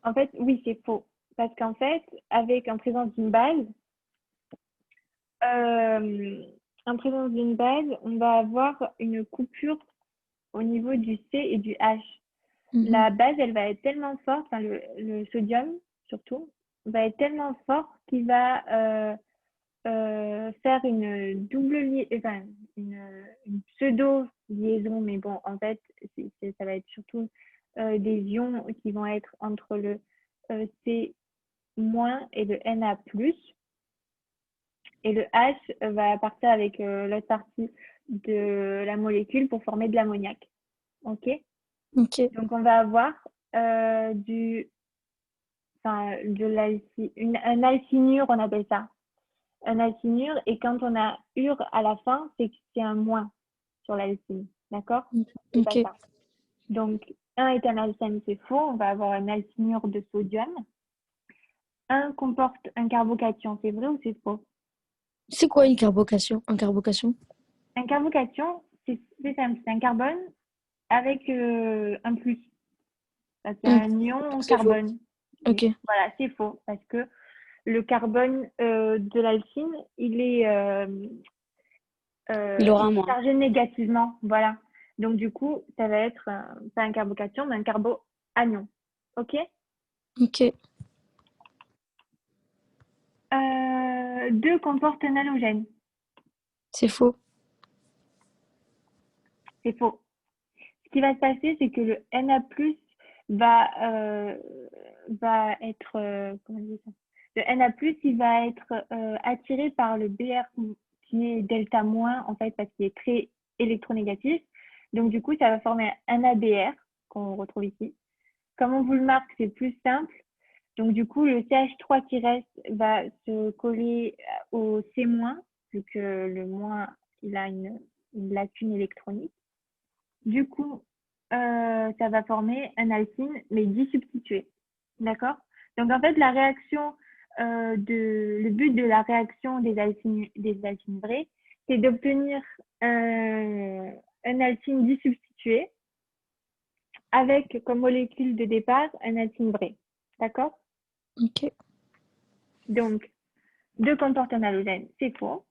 En fait, oui, c'est faux. Parce qu'en fait, en présence d'une base, on va avoir une coupure au niveau du C et du H. La base, elle va être tellement forte, le sodium surtout, va être tellement fort qu'il va faire une une pseudo-liaison, mais bon, en fait, ça va être surtout des ions qui vont être entre le C- et le Na+. Et le H va partir avec l'autre partie de la molécule pour former de l'ammoniac. OK? Ok. Donc, on va avoir un alcynure, on appelle ça. Un alcynure, et quand on a ure à la fin, c'est que c'est un moins sur l'alcyne. D'accord? C'est pas Ok. ça. Donc, 1 est un alcène, c'est faux. On va avoir un alcynure de sodium. 1 comporte un carbocation, c'est vrai ou c'est faux? C'est quoi une carbocation? Un carbocation? Un carbocation, c'est simple, c'est un carbone avec un plus. C'est un ion C'est faux. carbone. Ok. Voilà, c'est faux parce que le carbone de l'alcyne, il est Il aura moins. chargé négativement. Voilà. Donc, du coup, ça va être pas un carbocation, mais un carboanion. OK? Ok. 2 comporte un halogène. C'est faux. C'est faux. Ce qui va se passer, c'est que le Na+ va être comment dire ça? Le Na+, il va être attiré par le Br qui est delta-, en fait, parce qu'il est très électronégatif. Donc, du coup, ça va former un ABr qu'on retrouve ici. Comme on vous le marque, c'est plus simple. Donc, du coup, le CH3 qui reste va se coller au C-, vu que le moins, il a une lacune électronique. Du coup, ça va former un alkyle, mais disubstitué. D'accord? Donc, en fait, la réaction, le but de la réaction des alkynes vraies, c'est d'obtenir un alkyle disubstitué avec comme molécule de départ un alkyle vrai. D'accord? Ok. Donc, 2 comporte un halogène, c'est faux.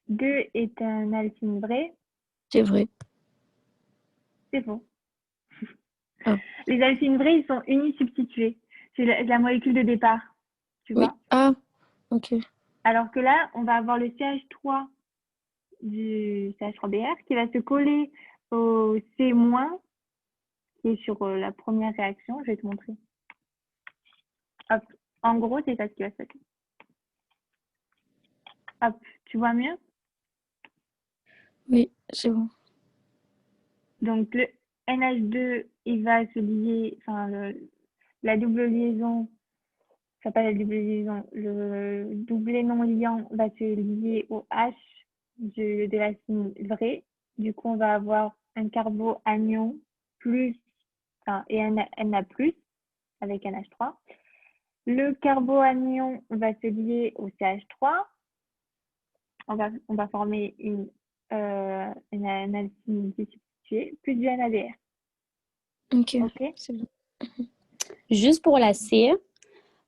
2 est un alkyle vrai, C'est vrai. c'est faux. Ah. Les alkyles vrais, ils sont unisubstitués. C'est la molécule de départ, tu Oui. vois. Ah, ok. Alors que là, on va avoir le CH3 du CH3Br qui va se coller au C-, qui est sur la première réaction. Je vais te montrer. Hop. En gros, c'est ça ce qui va se passer. Hop. Tu vois mieux? Oui, c'est bon. Donc, le NH2, il va se lier, enfin, la double liaison, enfin pas la double liaison, le doublet non liant va se lier au H de la signe vraie. Du coup, on va avoir un carboanion plus, enfin, et un Na plus avec un H3. Le carboanion va se lier au CH3. On va former un alkyle disubstitué plus du NADR. Ok. Ok? C'est bon. Juste pour la C,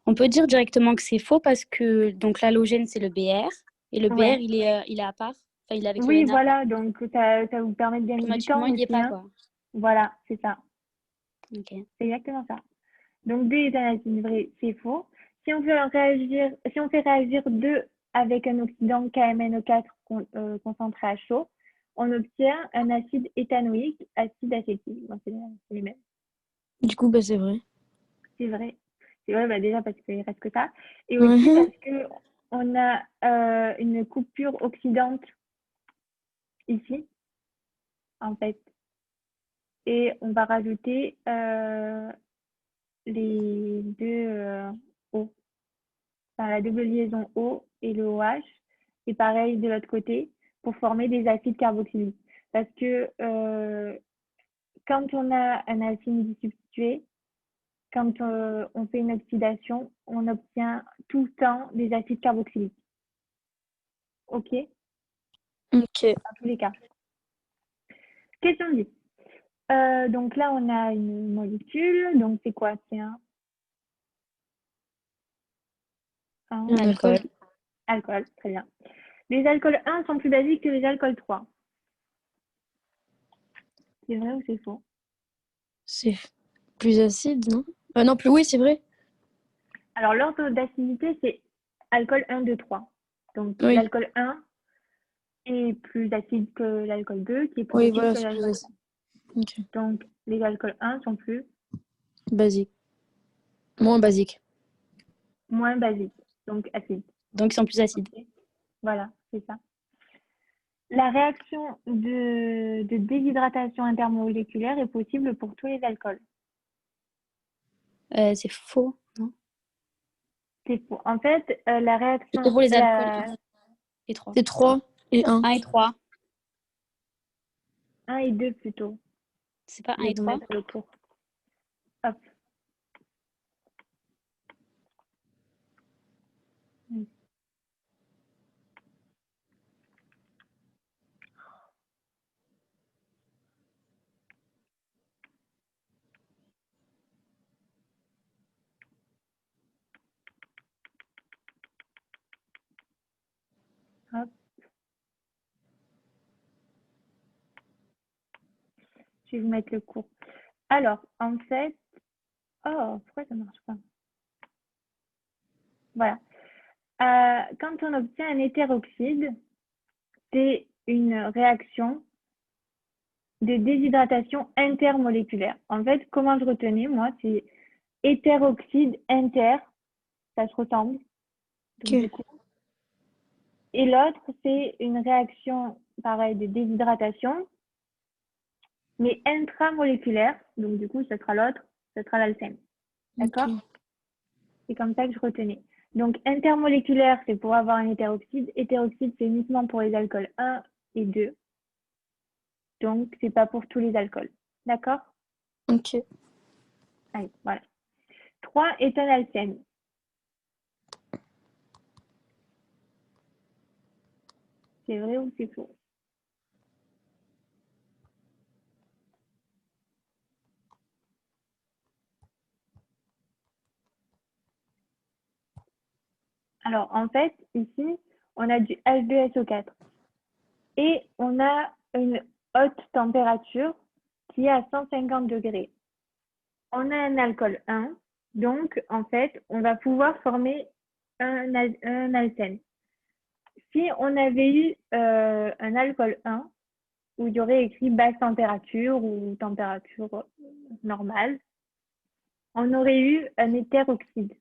on peut dire directement que c'est faux parce que donc l'halogène, c'est le BR. Et le BR, Ouais. il est à part. Enfin, il est avec le Oui, NA. voilà, donc ça vous permet de gagner du temps Automatiquement, il n'y est aussi. pas, Hein. quoi. Voilà, c'est ça. Ok. C'est exactement ça. Donc 2 est un alkyle vrai, c'est faux. Si on fait réagir 2 avec un oxydant KMNO4 concentré à chaud, on obtient un acide éthanoïque, acide acétyl. Bon, c'est les mêmes. Du coup, bah, c'est vrai. C'est vrai. C'est vrai, bah, déjà parce qu'il reste que ça. Et aussi Ouais. parce qu'on a une coupure oxydante ici, en fait. Et on va rajouter les deux O, enfin la double liaison O et le OH, et pareil de l'autre côté, pour former des acides carboxyliques. Parce que quand on a un alkyle disubstitué, quand on fait une oxydation, on obtient tout le temps des acides carboxyliques. OK? Ok. Dans tous les cas. Question 10. Donc là, on a une molécule. Donc, c'est quoi? C'est un Alcool. alcool. Très bien. Les alcools 1 sont plus basiques que les alcools 3. C'est vrai ou c'est faux? C'est plus acide, non? Non, plus. Oui, c'est vrai. Alors, l'ordre d'acidité, c'est alcool 1, 2, 3. Donc, Oui. l'alcool 1 est plus acide que l'alcool 2, qui est plus Oui, acide voilà, que c'est plus l'alcool 3. acide. Ok. Donc, les alcools 1 sont Basique. Moins basique. moins basiques, donc acides. Donc, ils sont plus acides. Okay. Voilà, c'est ça. La réaction de déshydratation intermoléculaire est possible pour tous les alcools. C'est faux, non? C'est faux. En fait, la réaction... C'est pour les alcools 1 et 3. C'est 3 et 1. 1 et 3. 1 et 2 plutôt. C'est pas 1 Je vais et vous 3? mettre le cours. Hop. Hop. Je vais vous mettre le cours. Alors, en fait... Oh, pourquoi ça ne marche pas? Voilà. Quand on obtient un hétéroxyde, c'est une réaction de déshydratation intermoléculaire. En fait, comment je retenais, moi, c'est hétéroxyde inter, ça se ressemble. Donc, Ok. du coup. Et l'autre, c'est une réaction, pareil, de déshydratation, mais intramoléculaire. Donc, du coup, ce sera l'autre, ce sera l'alcène. D'accord? Ok. C'est comme ça que je retenais. Donc, intermoléculaire, c'est pour avoir un hétéroxyde. Hétéroxyde, c'est uniquement pour les alcools 1 et 2. Donc, c'est pas pour tous les alcools. D'accord? Ok. Allez, voilà. 3, éthanalcène. C'est vrai ou c'est faux? Alors, en fait, ici, on a du H2SO4 et on a une haute température qui est à 150 degrés. On a un alcool 1, donc, en fait, on va pouvoir former un alcène. Si on avait eu un alcool 1, où il y aurait écrit basse température ou température normale, on aurait eu un hétéroxyde.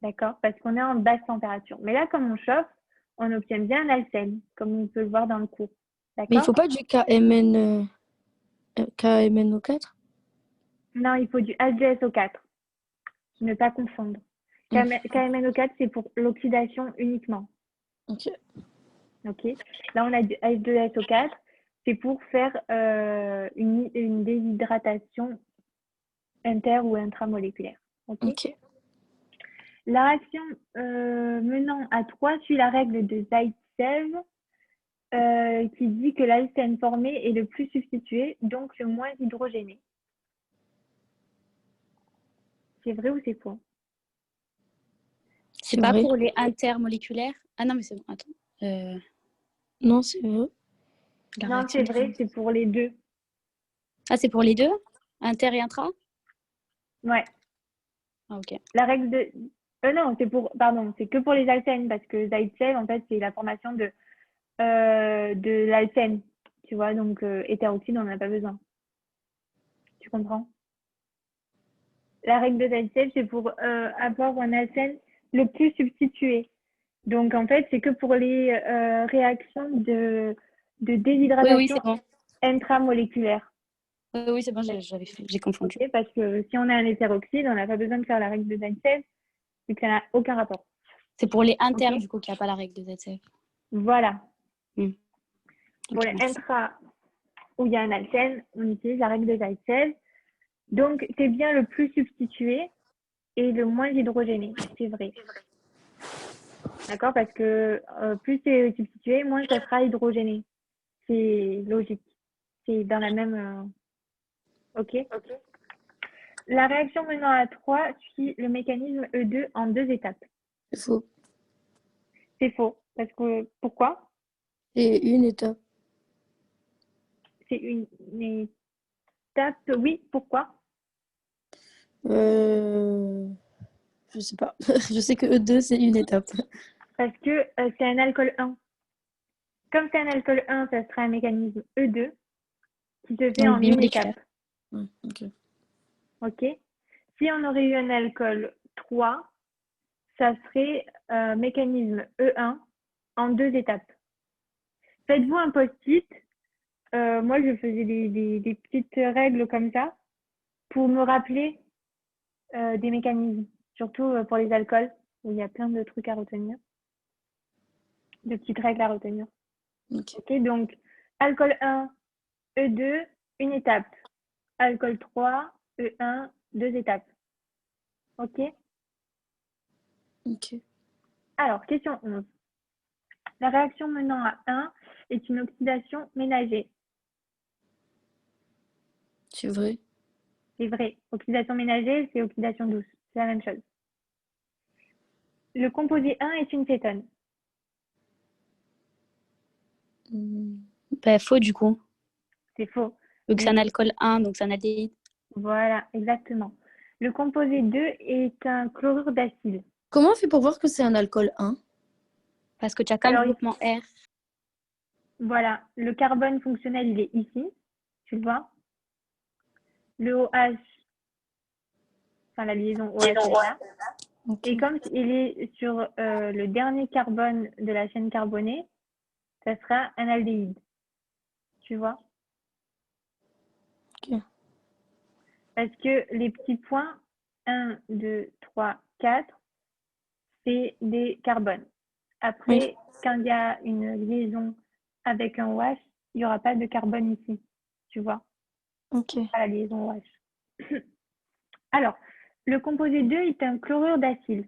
D'accord? Parce qu'on est en basse température. Mais là, comme on chauffe, on obtient bien un alcène, comme on peut le voir dans le cours. Mais il D'accord? faut pas du KMNO4? Non, il faut du H2SO4. Ne pas confondre. KMNO4, c'est pour l'oxydation uniquement. Ok. Ok? Là, on a du H2SO4. C'est pour faire une déshydratation inter- ou intramoléculaire. Ok? Ok. La réaction menant à 3 suit la règle de Zaïtsev qui dit que l'alcène formé est le plus substitué, donc le moins hydrogéné. C'est vrai ou c'est faux? C'est C'est pas vrai. pour les intermoléculaires? Ah non, mais c'est bon, attends. Non, c'est vrai. La Non, réaction c'est vrai, c'est pour les deux. Ah, c'est pour les deux? Inter et intra? Ouais. Ah, ok. La règle de. Non, c'est pour. Pardon, c'est que pour les alcènes, parce que Zaïtsev, en fait, c'est la formation de l'alcène. Tu vois, donc hétéroxyde, on n'en a pas besoin. Tu comprends? La règle de Zaïtsev, c'est pour avoir un alcène le plus substitué. Donc, en fait, c'est que pour les réactions de Oui, oui, déshydratation c'est bon. intramoléculaire. Oui, c'est bon, j'ai confondu. Okay, parce que si on a un hétéroxyde, on n'a pas besoin de faire la règle de Zaïtsev, vu que ça n'a aucun rapport. C'est pour les inter, Ok. du coup, qu'il n'y a pas la règle de ZCF. Voilà. Hmm. Pour Ok, les merci. intra où il y a un alcène, on utilise la règle de Zaïtsev. Donc, c'est bien le plus substitué et le moins hydrogéné. C'est vrai. D'accord? Parce que plus c'est substitué, moins ça sera hydrogéné. C'est logique. C'est dans la même. Ok. La réaction menant à 3 suit le mécanisme E2 en 2 étapes. C'est faux. C'est faux. Parce que pourquoi? C'est une étape. C'est une étape. Oui, pourquoi? Je sais pas. Je sais que E2, c'est une étape. Parce que c'est un alcool 1. Comme c'est un alcool 1, ça sera un mécanisme E2 qui se fait Donc, en une bimoléculaire. étape. Ok. Ok? Si on aurait eu un alcool 3, ça serait mécanisme E1 en 2 étapes. Faites-vous un post-it. Moi, je faisais des petites règles comme ça pour me rappeler des mécanismes, surtout pour les alcools, où il y a plein de trucs à retenir, de petites règles à retenir. Ok. Ok, donc alcool 1, E2, une étape. Alcool 3, E1, 2 étapes. Ok? Ok. Alors, question 11. La réaction menant à 1 est une oxydation ménagée. C'est vrai. C'est vrai. Oxydation ménagée, c'est oxydation douce. C'est la même chose. Le composé 1 est une cétone. Bah, faux, du coup. C'est faux. Vu que c'est un alcool 1, donc c'est un aldéhyde. Voilà, exactement. Le composé 2 est un chlorure d'acide. Comment on fait pour voir que c'est un alcool 1? Parce que tu as qu'un Alors, groupement R. voilà, le carbone fonctionnel, il est ici. Tu le vois? Le OH, enfin la liaison OH, elle est là. Ok. Et comme il est sur le dernier carbone de la chaîne carbonée, ça sera un aldéhyde. Tu vois? Ok. Parce que les petits points 1, 2, 3, 4, c'est des carbones. Après, quand il y a une liaison avec un OH, il n'y aura pas de carbone ici, tu vois, Ok. pas la liaison OH. Alors, le composé 2 est un chlorure d'acyle.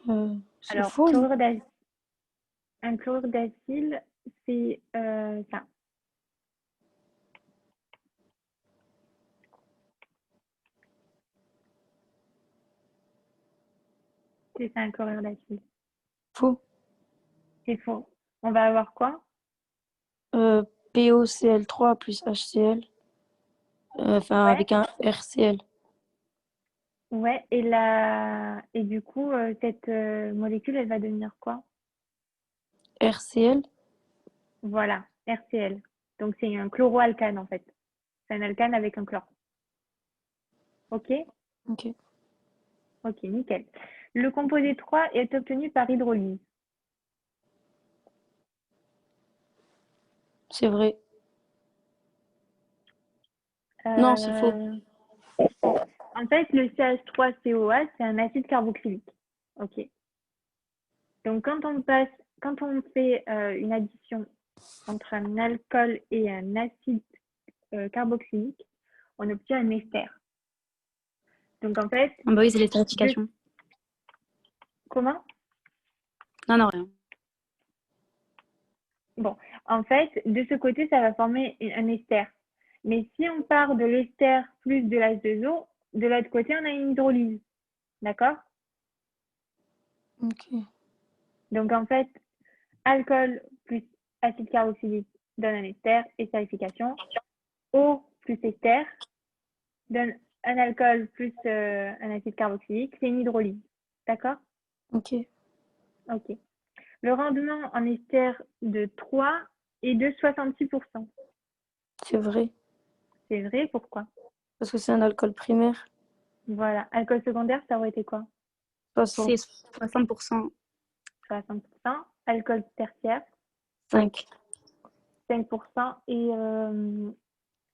C'est Alors, faux. chlorure d'acyle, un chlorure d'acyle, c'est ça. C'est ça, un chlorure d'acyle. Faux. C'est faux. On va avoir quoi? POCl3 plus HCl. Enfin, Ouais. avec un RCl. Ouais, et du coup, cette molécule, elle va devenir quoi? RCl. Voilà, RCl. Donc, c'est un chloroalcane, en fait. C'est un alcane avec un chlore. OK? Ok. OK, nickel. Le composé 3 est obtenu par hydrolyse. C'est vrai. Non, c'est faux. En fait, le CH3COH, c'est un acide carboxylique. OK. Donc, quand on fait une addition entre un alcool et un acide carboxylique, on obtient un ester. Donc, en fait, Ah bah oui, c'est l'esterification. comment? Non, non, rien. Bon, en fait, de ce côté, ça va former un ester. Mais si on part de l'ester plus de l'H2O, de l'autre côté, on a une hydrolyse. D'accord? Ok. Donc, en fait, alcool plus acide carboxylique donne un ester, estérification. Eau plus ester donne un alcool plus un acide carboxylique, c'est une hydrolyse. D'accord? Ok. OK. Le rendement en ester de 3 est de 66%. C'est vrai. C'est vrai, pourquoi? Parce que c'est un alcool primaire. Voilà. Alcool secondaire, ça aurait été quoi? 60. C'est 60%. 60%. Alcool tertiaire, 5. 5%.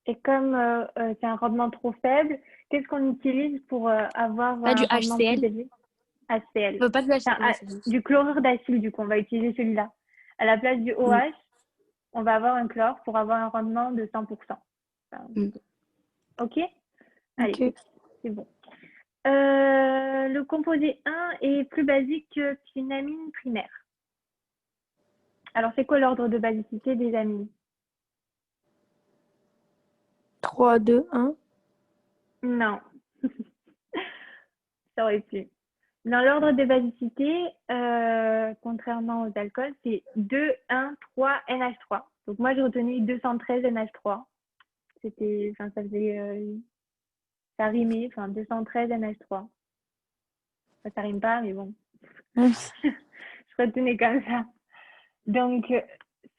Et comme c'est un rendement trop faible, qu'est-ce qu'on utilise pour avoir Pas du un rendement plus HCl. élevé? HCl. Pas du HCl. Enfin, du chlorure d'acyle, du coup, on va utiliser celui-là. À la place du OH, on va avoir un chlore pour avoir un rendement de 100%. Enfin, OK? Allez, Ok. c'est bon. Le composé 1 est plus basique qu'une amine primaire. Alors, c'est quoi l'ordre de basicité des amines? 3, 2, 1. Non. Ça aurait pu. Dans l'ordre de basicité, contrairement aux alcools, c'est 2, 1, 3, NH3. Donc moi, je retenais 213 NH3. C'était, enfin, ça rimait, enfin, 213 NH3. Ça rime pas, mais bon. Je retenais comme ça. Donc,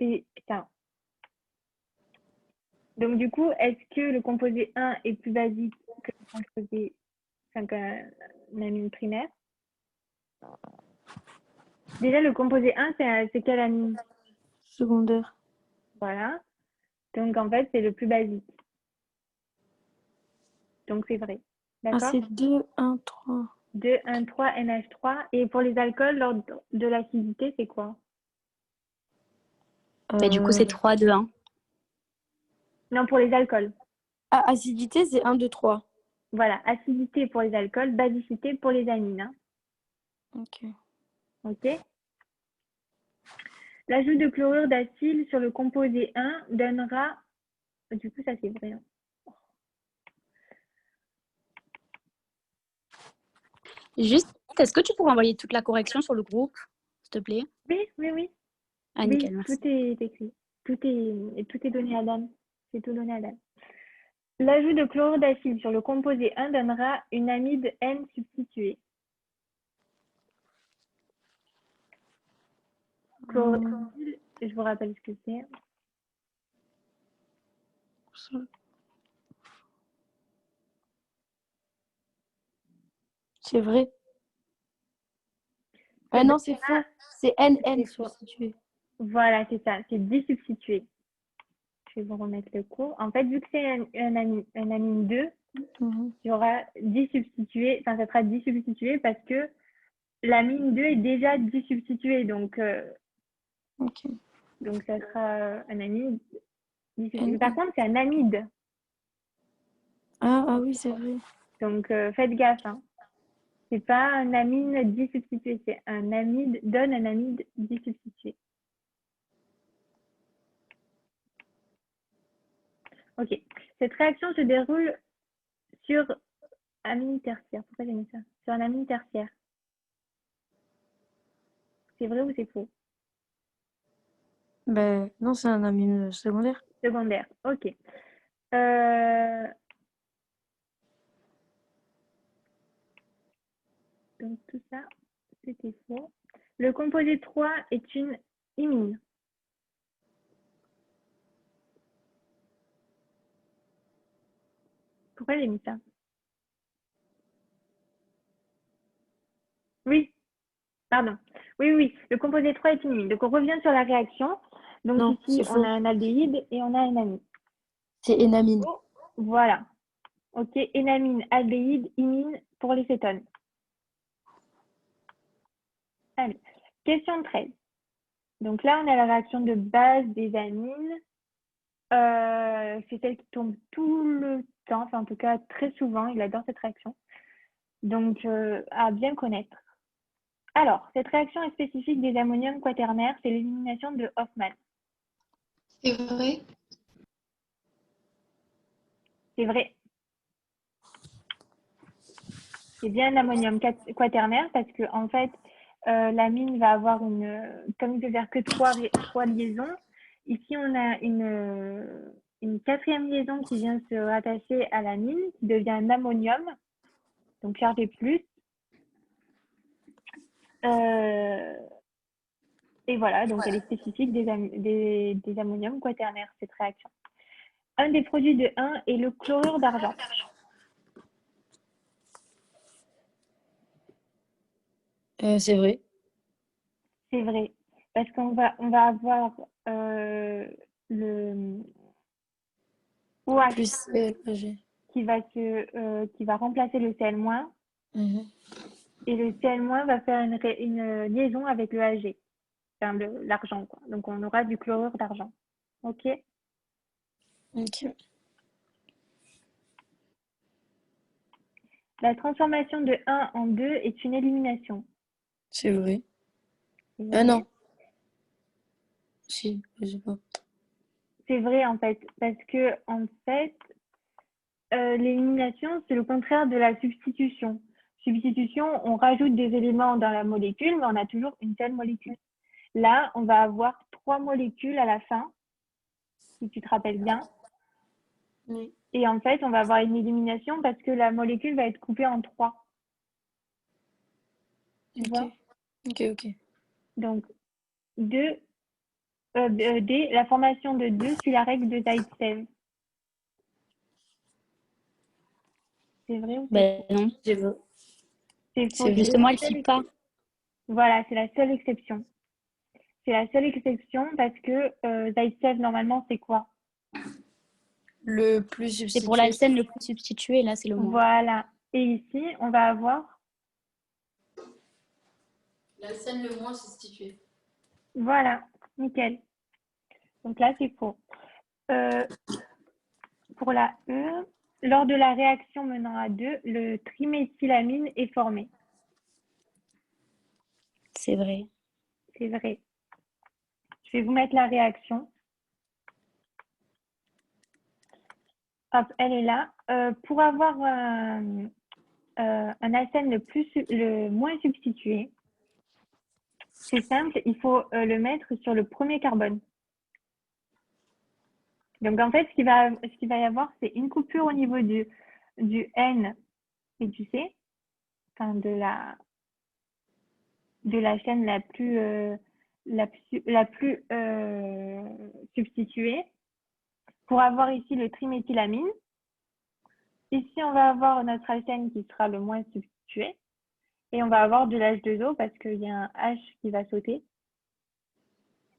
c'est ça. Donc, du coup, est-ce que le composé 1 est plus basique que le composé 5 amine primaire? Déjà, le composé 1, c'est quelle amine? Secondaire. Voilà. Donc, en fait, c'est le plus basique. Donc, c'est vrai. Ah, D'accord? c'est 2, 1, 3. 2, 1, 3, NH3. Et pour les alcools, l'ordre de l'acidité, c'est quoi? Bah, du coup, c'est 3, 2, 1. Non, pour les alcools. Ah, acidité, c'est 1, 2, 3. Voilà. Acidité pour les alcools, basicité pour les amines. Hein. Ok. OK? L'ajout de chlorure d'acyle sur le composé 1 donnera... Du coup, ça, c'est vrai. Hein. Juste, est-ce que tu pourrais envoyer toute la correction sur le groupe, s'il te plaît? Oui, oui, oui. Ah, Oui, nickel, merci. tout est écrit. Tout est donné à Dan. C'est tout donné à Dan. L'ajout de chlorure d'acyle sur le composé 1 donnera une amide N substituée. Chlorure d'acyle, je vous rappelle ce que c'est. C'est vrai. Ah non, c'est faux. C'est NN C'est faux. substitué. Voilà, c'est ça. C'est disubstitué. Je vais vous remettre le cours. En fait, vu que c'est un amine 2, Mhm. Il y aura 10 substitués, enfin ça sera 10 substitués parce que l'amine 2 est déjà 10 substitué, donc Ok. ça sera un amide 10 substitué. N- Par contre, c'est un amide, Ah oui, c'est vrai. donc faites gaffe, hein. C'est pas un amine 10 substitué, c'est un amide, donne un amide 10 substitué. Ok. Cette réaction se déroule sur amine tertiaire. Pourquoi j'ai mis ça? Sur un amine tertiaire. C'est vrai ou c'est faux? Ben, non, c'est un amine secondaire. Secondaire. Ok. Euh, Donc tout ça, c'était faux. Le composé 3 est une imine. Pourquoi j'ai mis ça? Oui, pardon. Oui. Le composé 3 est une imine. Donc on revient sur la réaction. Donc Non, ici, c'est on faux. a un aldéhyde et on a un amine. C'est énamine. Voilà. Ok, énamine, aldéhyde, imine pour les cétones. Allez, question 13. Donc là, on a la réaction de base des amines. C'est celle qui tombe tout le temps, enfin en tout cas très souvent. Il adore cette réaction. Donc à bien connaître. Alors, cette réaction est spécifique des ammoniums quaternaires, c'est l'élimination de Hofmann. C'est vrai. C'est vrai. C'est bien un ammonium quaternaire parce que en fait, l'amine va avoir comme il ne peut faire que trois liaisons, ici on a une quatrième liaison qui vient se rattacher à l'amine, qui devient un ammonium, donc chargé plus. Et voilà, donc elle est spécifique des ammoniums quaternaires, cette réaction. Un des produits de 1 est le chlorure d'argent. C'est vrai. C'est vrai, parce qu'on va avoir le OH Plus CLAG. qui va remplacer le Cl-, Mhm. et le Cl- va faire une liaison avec le Ag, enfin l'argent, quoi. Donc on aura du chlorure d'argent. Ok. Ok. La transformation de 1 en 2 est une élimination. C'est vrai. C'est Ah vrai. non. Si, je sais pas. C'est vrai en fait, parce que en fait, l'élimination, c'est le contraire de la substitution. Substitution, on rajoute des éléments dans la molécule, mais on a toujours une seule molécule. Là, on va avoir 3 molécules à la fin, si tu te rappelles bien. Oui. Et en fait, on va avoir une élimination parce que la molécule va être coupée en 3. Tu vois? Ok. Donc, la formation de 2 suit la règle de Zaïtsev. C'est vrai ou c'est Ben faux? non, C'est vrai. C'est faux. C'est vrai. justement, elle ne fit pas. Voilà, c'est la seule exception. C'est la seule exception parce que Zaïtsev, normalement, c'est quoi? Le plus C'est pour substitué. l'alcène le plus substitué, là, c'est le moins. Voilà. Et ici, on va avoir, L'alcène le moins substitué. voilà, nickel. Donc là, c'est faux. Pour la E, lors de la réaction menant à 2, le triméthylamine est formé. C'est vrai. C'est vrai. Je vais vous mettre la réaction. Hop, elle est là. Pour avoir un alcène le moins substitué, c'est simple, il faut le mettre sur le premier carbone. Donc en fait, ce qu'il va y avoir, c'est une coupure au niveau du N et du C, enfin de la chaîne la plus substituée, pour avoir ici le triméthylamine. Ici, on va avoir notre alcène qui sera le moins substitué. Et on va avoir de l'H2O parce qu'il y a un H qui va sauter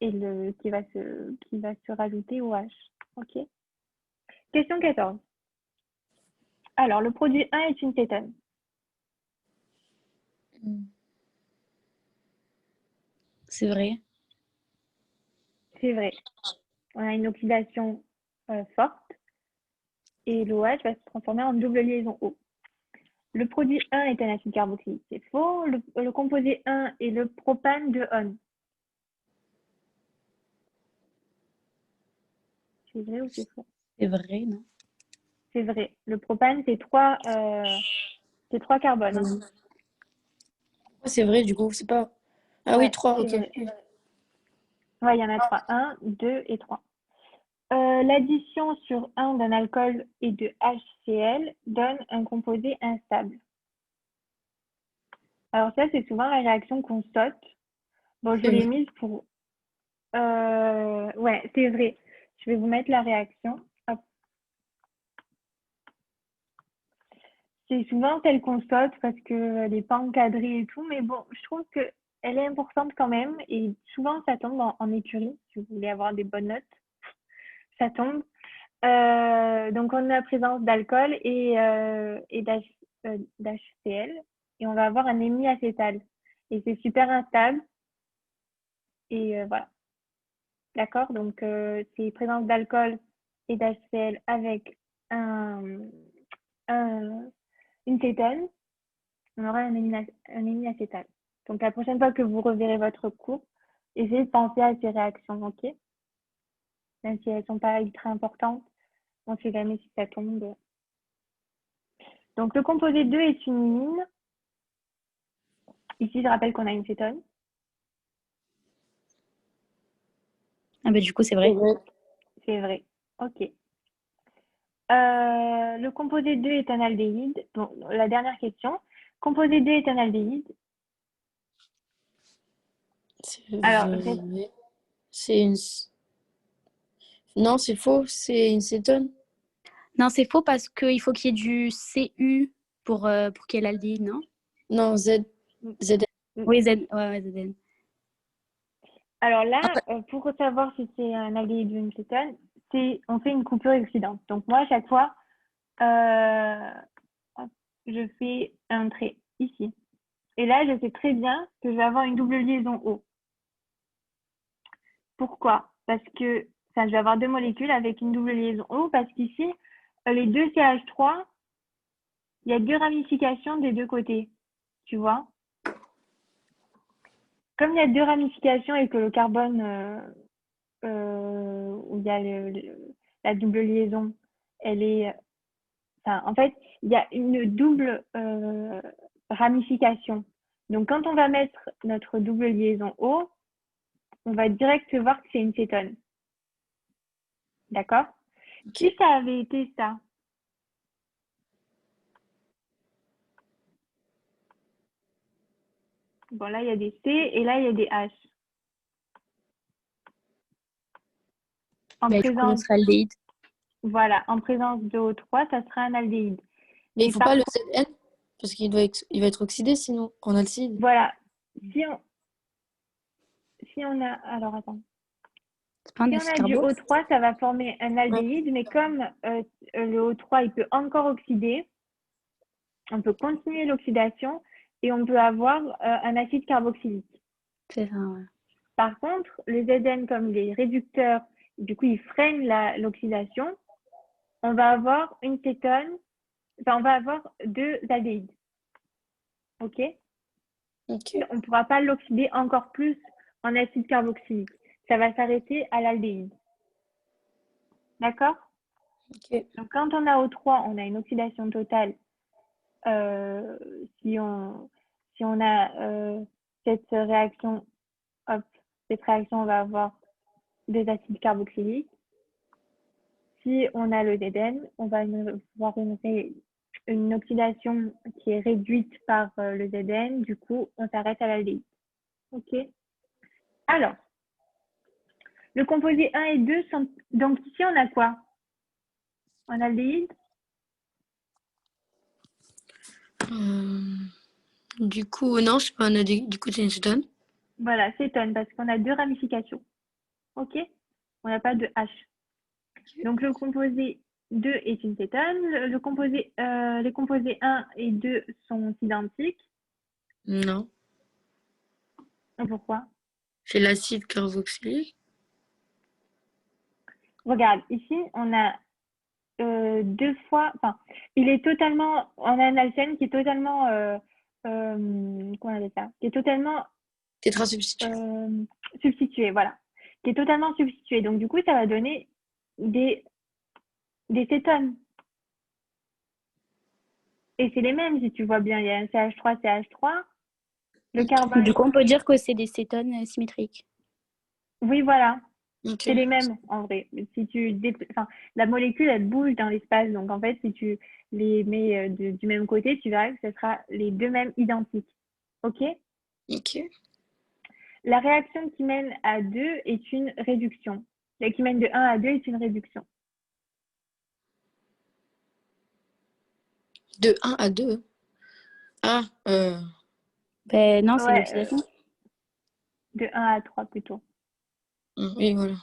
et qui va se rajouter au H. OK. Question 14. Alors, le produit 1 est une cétone. C'est vrai. C'est vrai. On a une oxydation forte et l'OH va se transformer en double liaison O. Le produit 1 est un acide carboxylique, c'est faux. Le composé 1 est le propane de On. C'est vrai ou c'est faux? C'est vrai, non? C'est vrai. Le propane, c'est 3 carbones. Hein. C'est vrai, du coup, c'est pas. Ah Ouais, oui, 3, ok. c'est vrai. Ouais, il y en a 3. 1, 2 et 3. L'addition sur 1 d'un alcool et de HCl donne un composé instable. Alors ça, c'est souvent la réaction qu'on saute. Bon, je l'ai mise pour... Ouais, c'est vrai. Je vais vous mettre la réaction. Hop. C'est souvent celle qu'on saute parce qu'elle n'est pas encadrée et tout. Mais bon, je trouve qu'elle est importante quand même. Et souvent, ça tombe en écurie. Si vous voulez avoir des bonnes notes, ça tombe. Donc, on a la présence d'alcool et d'HCl. Et on va avoir un hémiacétal. Et c'est super instable. Et voilà. D'accord? Donc, c'est présence d'alcool et d'HCl avec une cétone. On aura un hémiacétal. Donc, la prochaine fois que vous reverrez votre cours, essayez de penser à ces réactions, ok? Même si elles ne sont pas ultra importantes, on ne sait jamais si ça tombe. Donc, le composé 2 est une imine. Ici, je rappelle qu'on a une cétone. Ah bah du coup, c'est vrai. C'est vrai. Ok. Le composé 2 est un aldéhyde. Bon, la dernière question. Composé 2 est un aldéhyde. C'est Alors, vrai. C'est une. Non, c'est faux, c'est une cétone. Non, c'est faux parce qu'il faut qu'il y ait du Cu pour qu'il y ait l'aldéhyde, non? Non, Z. ZN. Oui, Z. Ouais, ZN. alors là, pour savoir si c'est un aldéhyde ou une cétone, on fait une coupure oxydante. Donc moi, à chaque fois, je fais un trait ici. Et là, je sais très bien que je vais avoir une double liaison O. Pourquoi? Parce que je vais avoir deux molécules avec une double liaison O, parce qu'ici, les deux CH3, il y a deux ramifications des deux côtés. Tu vois? Comme il y a deux ramifications et que le carbone où il y a la double liaison, elle est... Enfin, en fait, il y a une double ramification. Donc, quand on va mettre notre double liaison O, on va direct voir que c'est une cétone. D'accord? Si ça avait été ça, bon là il y a des C et là il y a des H. En Bah, du coup, ça présence, sera aldéhyde. voilà, en présence de O3, ça sera un aldéhyde. Mais il Mais faut par pas le contre, ZN parce qu'il il va être oxydé sinon en alcide. voilà, si on a, alors attends, C'est pas un si on acide a du carbo? O3, ça va former un aldéhyde, mais comme le O3 il peut encore oxyder, on peut continuer l'oxydation et on peut avoir un acide carboxylique. C'est ça, ouais. Par contre, le ZN, comme il est réducteur, du coup, il freine l'oxydation, on va avoir une cétone, enfin, on va avoir deux aldéhydes. OK? Ok. On ne pourra pas l'oxyder encore plus en acide carboxylique. Ça va s'arrêter à l'aldéhyde. D'accord? Ok. Donc, quand on a O3, on a une oxydation totale. Si on a cette réaction, hop, cette réaction, on va avoir des acides carboxyliques. Si on a le ZN, on va avoir une oxydation qui est réduite par le ZN. Du coup, on s'arrête à l'aldéhyde. OK? Alors, le composé 1 et 2 sont... Donc ici, on a quoi? Un aldéhyde? Du coup, non, je sais pas, on a du coup, c'est une cétone. Voilà, cétone, parce qu'on a deux ramifications. OK? On n'a pas de H. Donc, le composé 2 est une cétone. Les composés 1 et 2 sont identiques. Non. Pourquoi? C'est l'acide carboxylique. Regarde, ici, on a 2 fois... Enfin, il est totalement... On a un alcène qui est totalement... comment on appelle ça? Qui est totalement Tétrasubstitué. substitué, voilà. Qui est totalement substitué. Donc, du coup, ça va donner des cétones. Et c'est les mêmes, si tu vois bien. Il y a un CH3, CH3. Le carbone... Du coup, on peut dire que c'est des cétones symétriques. Oui, voilà. Ok. C'est les mêmes, en vrai. Si enfin, la molécule, elle bouge dans l'espace. Donc, en fait, si tu les mets du même côté, tu verras que ce sera les deux mêmes identiques. OK? Ok. La réaction qui mène à 2 est une réduction. La qui mène de 1 à 2 est une réduction. De 1 à 2. Ah, Ben non, c'est Ouais, l'oxydation. de 1 à 3 plutôt. oui, voilà.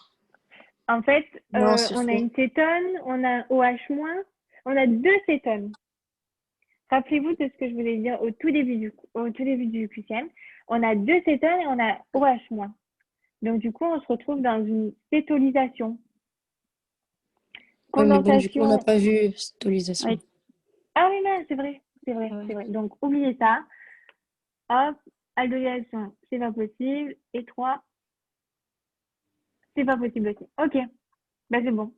En fait, Non, c'est on a faux. une cétone, on a un OH-, on a 2 cétones. Rappelez-vous de ce que je voulais dire au tout début du QCM. On a 2 cétones et on a OH-. Donc, du coup, on se retrouve dans une cétolisation. Ouais, mais bon, du coup, on n'a Condensation. pas vu stolisation. Ouais. Ah oui, non, c'est vrai. C'est vrai, Ouais. c'est vrai. Donc, oubliez ça. Hop, aldolation, c'est pas possible. Et 3, c'est pas possible aussi. Ok, bah c'est bon.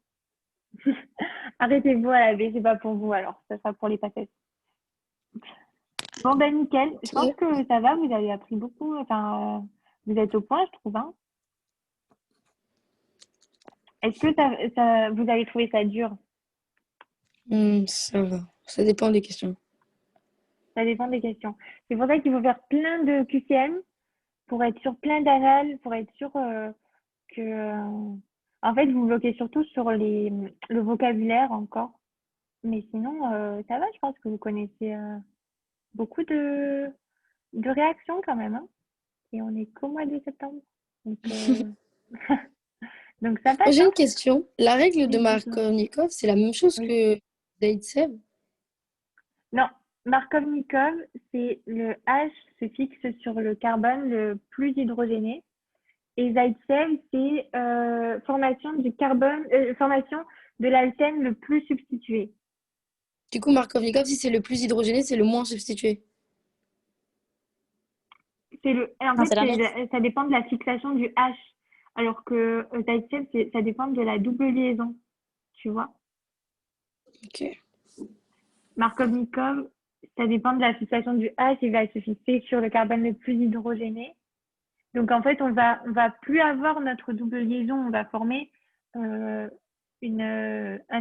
Arrêtez-vous à la B, c'est pas pour vous alors. Ça sera pour les passettes. Bon, ben nickel. Je pense que ça va, vous avez appris beaucoup. Enfin, vous êtes au point, je trouve. Hein. Est-ce que vous avez trouvé ça dur? Ça va. Ça dépend des questions. Ça dépend des questions. C'est pour ça qu'il faut faire plein de QCM pour être sûr, plein d'anal, pour être sûr que... en fait, vous bloquez surtout sur le vocabulaire encore. Mais sinon, ça va, je pense que vous connaissez beaucoup de réactions quand même. Hein. Et on est qu'au mois de septembre. Donc, donc ça Moi, passe. j'ai Hein. une question. La règle de Oui, dites-moi. Markovnikov, c'est la même chose Oui. que Zaïtsev? Non, Markovnikov, c'est le H se fixe sur le carbone le plus hydrogéné. Et Zaïtsev, c'est formation du carbone, formation de l'alcène le plus substitué. Du coup, Markovnikov, si c'est le plus hydrogéné, c'est le moins substitué. En Non, fait, c'est l'inverse. ça dépend de la fixation du H. Alors que Zaïtsev, ça dépend de la double liaison. Tu vois? Ok. Markovnikov, ça dépend de la fixation du H. Il va se fixer sur le carbone le plus hydrogéné. Donc, en fait, on va plus avoir notre double liaison. On va former un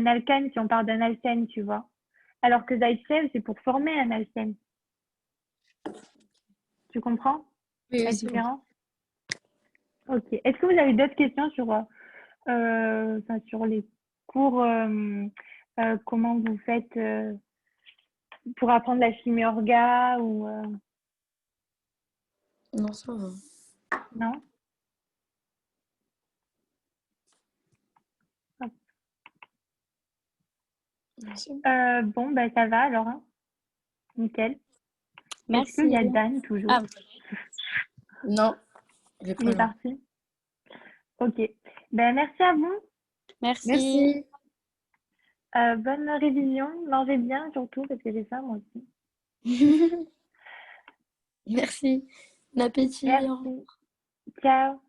alkane si on part d'un alcène, tu vois. Alors que Zaïtsev, c'est pour former un alcène. Tu comprends Oui, la oui, c'est bon. différence? Ok. Est-ce que vous avez d'autres questions sur les cours, comment vous faites pour apprendre la chimie orga ou Non, ça va. non? Non, c'est bon. Bon, ben ça va alors. Hein. Nickel. Est-ce qu'il y a Merci. Dan toujours? Ah, Non, il est Il pas est là. parti. Ok. Ben merci à vous. merci. Merci. Bonne révision. Mangez bien surtout parce que j'ai faim moi aussi. Merci. Bon appétit. Merci. Ciao.